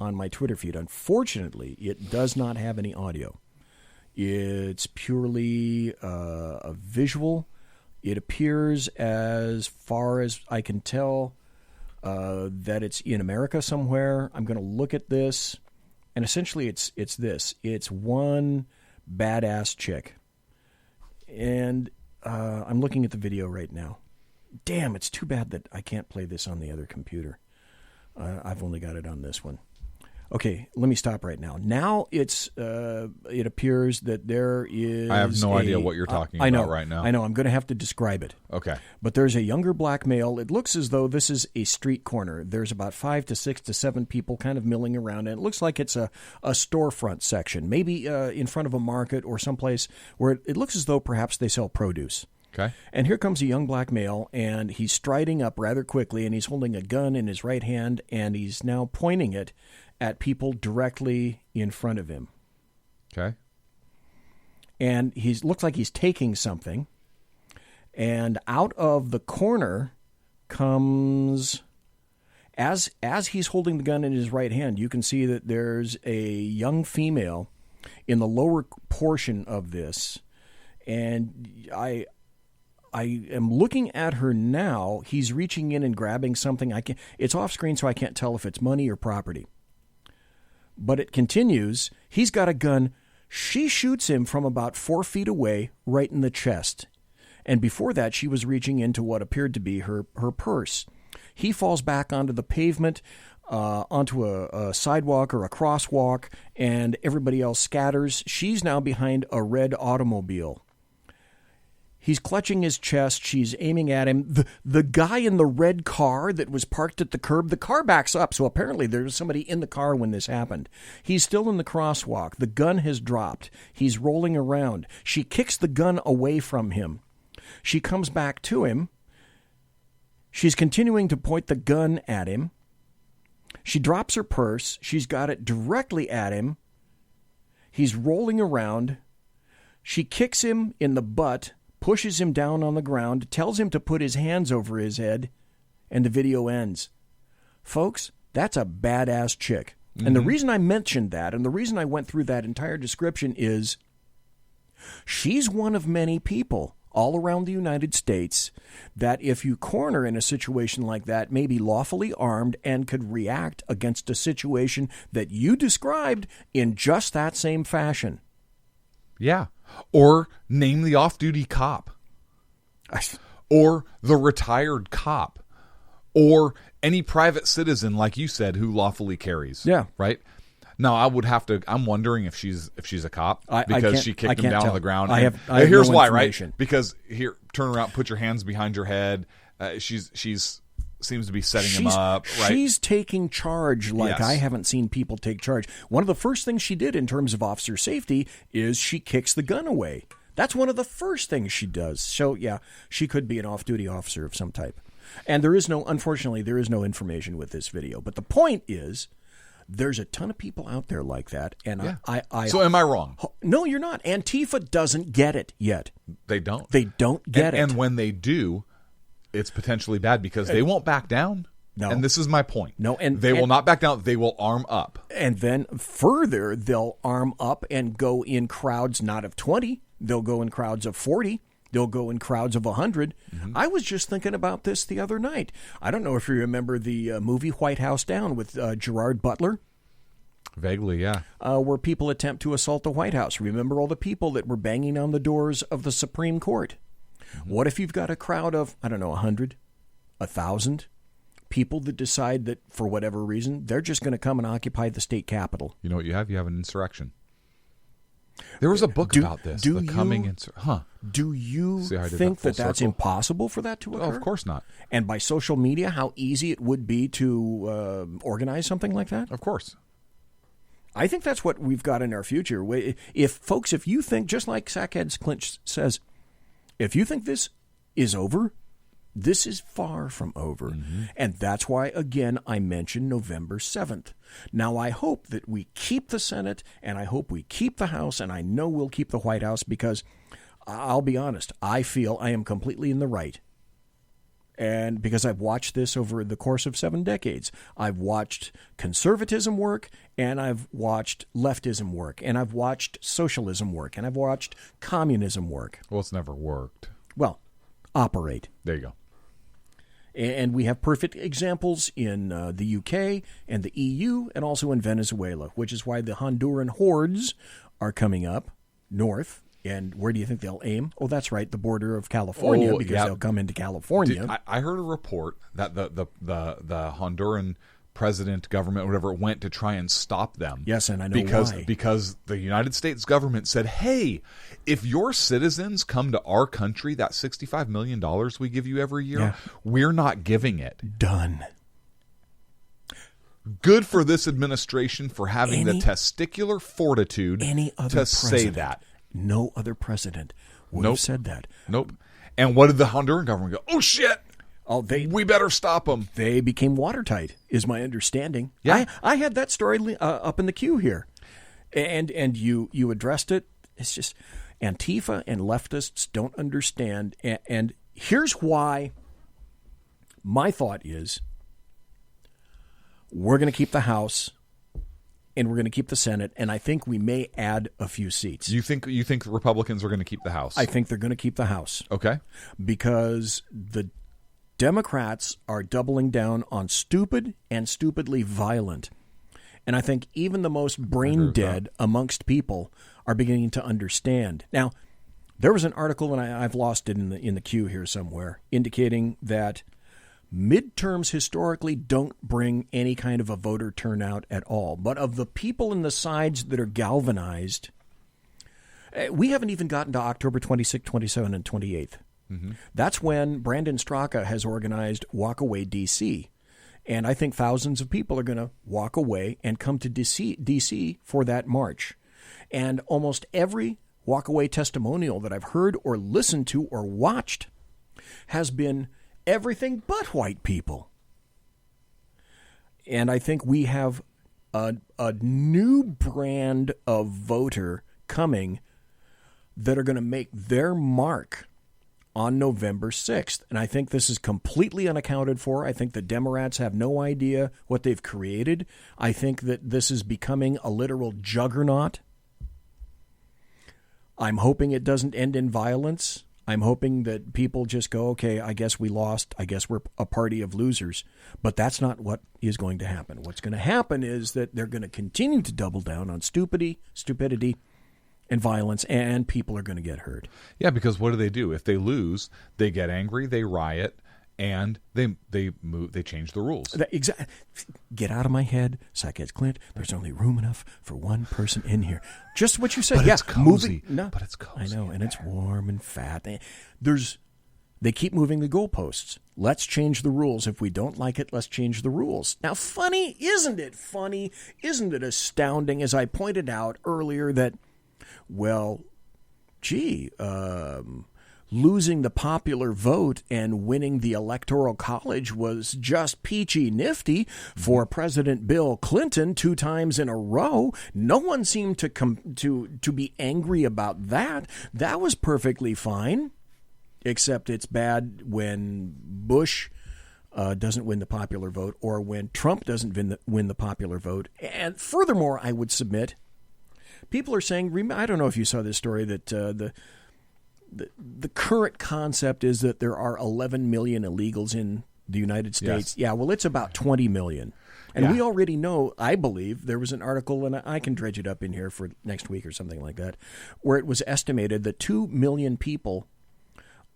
on my Twitter feed. Unfortunately, it does not have any audio. It's purely a visual. It appears, as far as I can tell, that it's in America somewhere. I'm going to look at this, and essentially it's this. It's one badass chick. And I'm looking at the video right now. Damn, it's too bad that I can't play this on the other computer. I've only got it on this one. Okay, let me stop right now. Now it appears that there is... I have no idea what you're talking about right now. I know. I'm going to have to describe it. Okay. But there's a younger black male. It looks as though this is a street corner. There's about 5 to 6 to 7 people kind of milling around, and it looks like it's a storefront section, maybe in front of a market or someplace where it looks as though perhaps they sell produce. Okay. And here comes a young black male, and he's striding up rather quickly, and he's holding a gun in his right hand, and he's now pointing it at people directly in front of him. Okay. And he looks like he's taking something, and out of the corner comes, as he's holding the gun in his right hand, you can see that there's a young female in the lower portion of this, and I am looking at her now. He's reaching in and grabbing something. It's off screen, so I can't tell if it's money or property. But it continues. He's got a gun. She shoots him from about 4 feet away, right in the chest. And before that, she was reaching into what appeared to be her purse. He falls back onto the pavement, onto a sidewalk or a crosswalk, and everybody else scatters. She's now behind a red automobile. He's clutching his chest. She's aiming at him. The guy in the red car that was parked at the curb, the car backs up, so apparently there was somebody in the car when this happened. He's still in the crosswalk. The gun has dropped. He's rolling around. She kicks the gun away from him. She comes back to him. She's continuing to point the gun at him. She drops her purse. She's got it directly at him. He's rolling around. She kicks him in the butt, pushes him down on the ground, tells him to put his hands over his head, and the video ends. Folks, that's a badass chick. Mm-hmm. And the reason I mentioned that, and the reason I went through that entire description is she's one of many people all around the United States that if you corner in a situation like that, may be lawfully armed and could react against a situation that you described in just that same fashion. Yeah. Or name the off-duty cop. Or the retired cop. Or any private citizen, like you said, who lawfully carries. Yeah. Right? Now, I'm wondering if she's a cop because she kicked him down on the ground. Here's why, right? Because here, turn around, put your hands behind your head. She's seems to be setting him up, right? She's taking charge like I haven't seen people take charge. One of the first things she did in terms of officer safety is she kicks the gun away. That's one of the first things she does. So, yeah, she could be an off-duty officer of some type. And unfortunately, there is no information with this video. But the point is, there's a ton of people out there like that. And So am I wrong? No, you're not. Antifa doesn't get it yet. They don't. They don't get it. And when they do, it's potentially bad because they won't back down. No. And this is my point. No, and they will not back down. They will arm up. And then further, they'll arm up and go in crowds not of 20. They'll go in crowds of 40. They'll go in crowds of 100. Mm-hmm. I was just thinking about this the other night. I don't know if you remember the movie White House Down with Gerard Butler. Vaguely, yeah. Where people attempt to assault the White House. Remember all the people that were banging on the doors of the Supreme Court? Mm-hmm. What if you've got a crowd of, 100, 1,000 people that decide that for whatever reason, they're just going to come and occupy the state capitol? You know what you have? You have an insurrection. There was a book about this. Do you think that that's impossible for that to occur? Oh, of course not. And by social media, how easy it would be to organize something like that? Of course. I think that's what we've got in our future. If you think, just like Heads CLINT says, if you think this is over, this is far from over. Mm-hmm. And that's why, again, I mentioned November 7th. Now, I hope that we keep the Senate, and I hope we keep the House, and I know we'll keep the White House, because I'll be honest, I feel I am completely in the right. And because I've watched this over the course of 7 decades, I've watched conservatism work, and I've watched leftism work, and I've watched socialism work, and I've watched communism work. Well, it's never worked. Well, operate. There you go. And we have perfect examples in the UK and the EU and also in Venezuela, which is why the Honduran hordes are coming up north. And where do you think they'll aim? Oh, that's right, the border of California, because they'll come into California. I heard a report that the Honduran president, government, whatever, went to try and stop them. Yes, and I know why. Why. Because the United States government said, hey, if your citizens come to our country, that $65 million we give you every year, we're not giving it. Done. Good for this administration for having the testicular fortitude to say that. No other president would have said that. Nope. And what did the Honduran government go? Oh, shit. Oh, we better stop them. They became watertight, is my understanding. Yeah. I had that story up in the queue here. And you addressed it. It's just Antifa and leftists don't understand. And here's why my thought is we're going to keep the House and we're going to keep the Senate, and I think we may add a few seats. You think the Republicans are going to keep the House? I think they're going to keep the House. Okay. Because the Democrats are doubling down on stupid and stupidly violent. And I think even the most brain dead amongst people are beginning to understand. Now, there was an article, and I've lost it in the queue here somewhere, indicating that midterms historically don't bring any kind of a voter turnout at all. But of the people in the sides that are galvanized, we haven't even gotten to October 26th, 27th, and 28th. Mm-hmm. That's when Brandon Straka has organized Walk Away DC. And I think thousands of people are going to walk away and come to DC for that march. And almost every walk away testimonial that I've heard or listened to or watched has been everything but white people. And I think we have a new brand of voter coming that are going to make their mark on November 6th. And I think this is completely unaccounted for. I think the Democrats have no idea what they've created. I think that this is becoming a literal juggernaut. I'm hoping it doesn't end in violence. I'm hoping that people just go, okay, I guess we lost. I guess we're a party of losers. But that's not what is going to happen. What's going to happen is that they're going to continue to double down on stupidity, and violence, and people are going to get hurt. Yeah, because what do? If they lose, they get angry, they riot, and they move. They change the rules. Exactly. Get out of my head, Heads CLINT. There's only room enough for one person in here. Just what you said. But yeah, it's cozy. But it's cozy. I know, and it's warm and fat. They keep moving the goalposts. Let's change the rules. If we don't like it, let's change the rules. Now, funny, isn't it funny? Isn't it astounding, as I pointed out earlier, that, well, gee, losing the popular vote and winning the Electoral College was just peachy nifty for President Bill Clinton 2 times in a row. No one seemed to be angry about that. That was perfectly fine, except it's bad when Bush doesn't win the popular vote or when Trump doesn't win the popular vote. And furthermore, I would submit, people are saying, I don't know if you saw this story, that the current concept is that there are 11 million illegals in the United States. Yes. Yeah, well, it's about 20 million. And we already know, I believe, there was an article, and I can dredge it up in here for next week or something like that, where it was estimated that 2 million people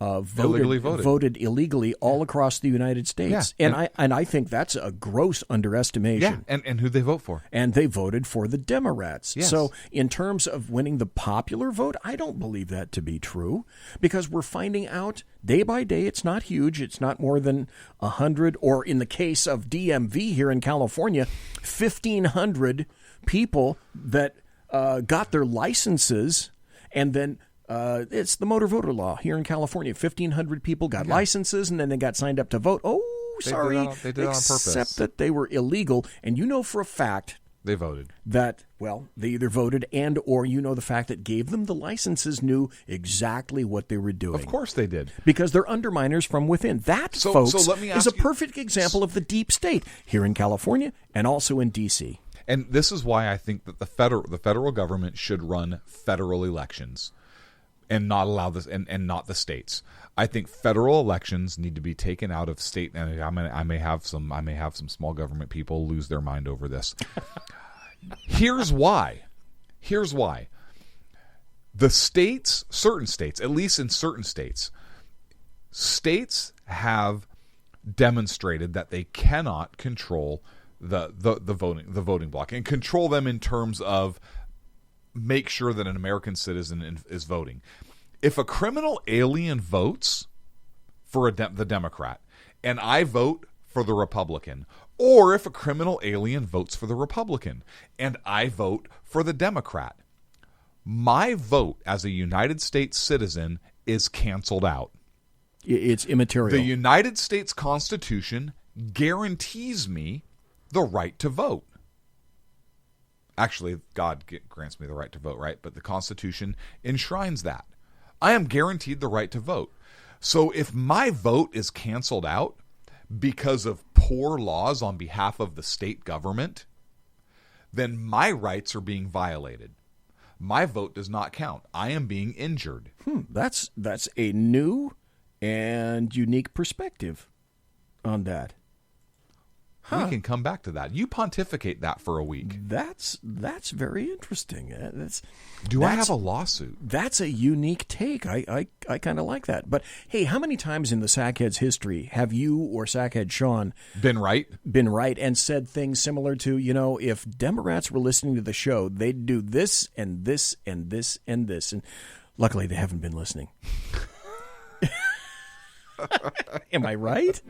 voted illegally all across the United States. Yeah. And I think that's a gross underestimation. Yeah, and who'd they vote for? And they voted for the Democrats. Yes. So in terms of winning the popular vote, I don't believe that to be true, because we're finding out day by day it's not huge. It's not more than 100, or in the case of DMV here in California, 1,500 people that got their licenses, and then it's the motor voter law here in California. 1,500 people got licenses, and then they got signed up to vote. Oh, sorry. They did it on purpose. Except that they were illegal. And you know for a fact They voted. That, well, they either voted and or, the fact that gave them the licenses knew exactly what they were doing. Of course they did. Because they're underminers from within. That, folks, let me is a perfect example of the deep state here in California and also in D.C. And this is why I think that the federal government should run federal elections and not allow this, and not the states. I think federal elections need to be taken out of state, and I may have some small government people lose their mind over this. Here's why. The states, certain states, at least in certain states have demonstrated that they cannot control the voting block and control them in terms of make sure that an American citizen is voting. If a criminal alien votes for the Democrat and I vote for the Republican, or if a criminal alien votes for the Republican and I vote for the Democrat, my vote as a United States citizen is canceled out. It's immaterial. The United States Constitution guarantees me the right to vote. Actually, God grants me the right to vote, right? But the Constitution enshrines that. I am guaranteed the right to vote. So if my vote is canceled out because of poor laws on behalf of the state government, then my rights are being violated. My vote does not count. I am being injured. That's a new and unique perspective on that. We can come back to that. You pontificate that for a week. That's very interesting. I have a lawsuit? That's a unique take. I kind of like that. But hey, how many times in the Sackheads history have you or Sackhead Sean been right and said things similar to, if Democrats were listening to the show, they'd do this and this and this and this. And luckily they haven't been listening. Am I right?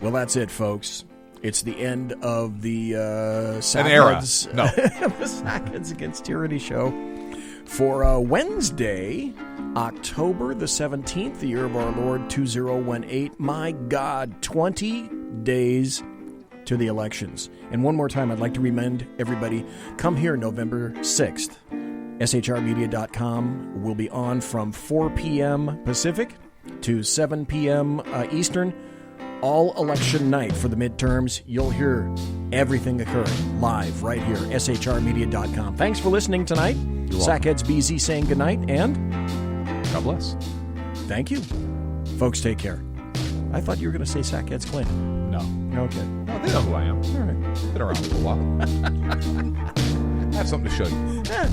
Well, that's it, folks. It's the end of the Sackheads, No. the Sackheads Against Tyranny show for Wednesday, October the 17th, the year of our Lord 2018. My God, 20 days to the elections. And one more time, I'd like to remind everybody, come here November 6th. SHRmedia.com will be on from 4 p.m. Pacific to 7 p.m. Eastern. All election night for the midterms. You'll hear everything occurring live right here, shrmedia.com. Thanks for listening tonight. Sackheads BZ saying goodnight and God bless. Thank you. Folks, take care. I thought you were going to say Sackheads CLINT. No. Okay. No, they know who I am. All right. Been around for a while. I have something to show you. Yeah.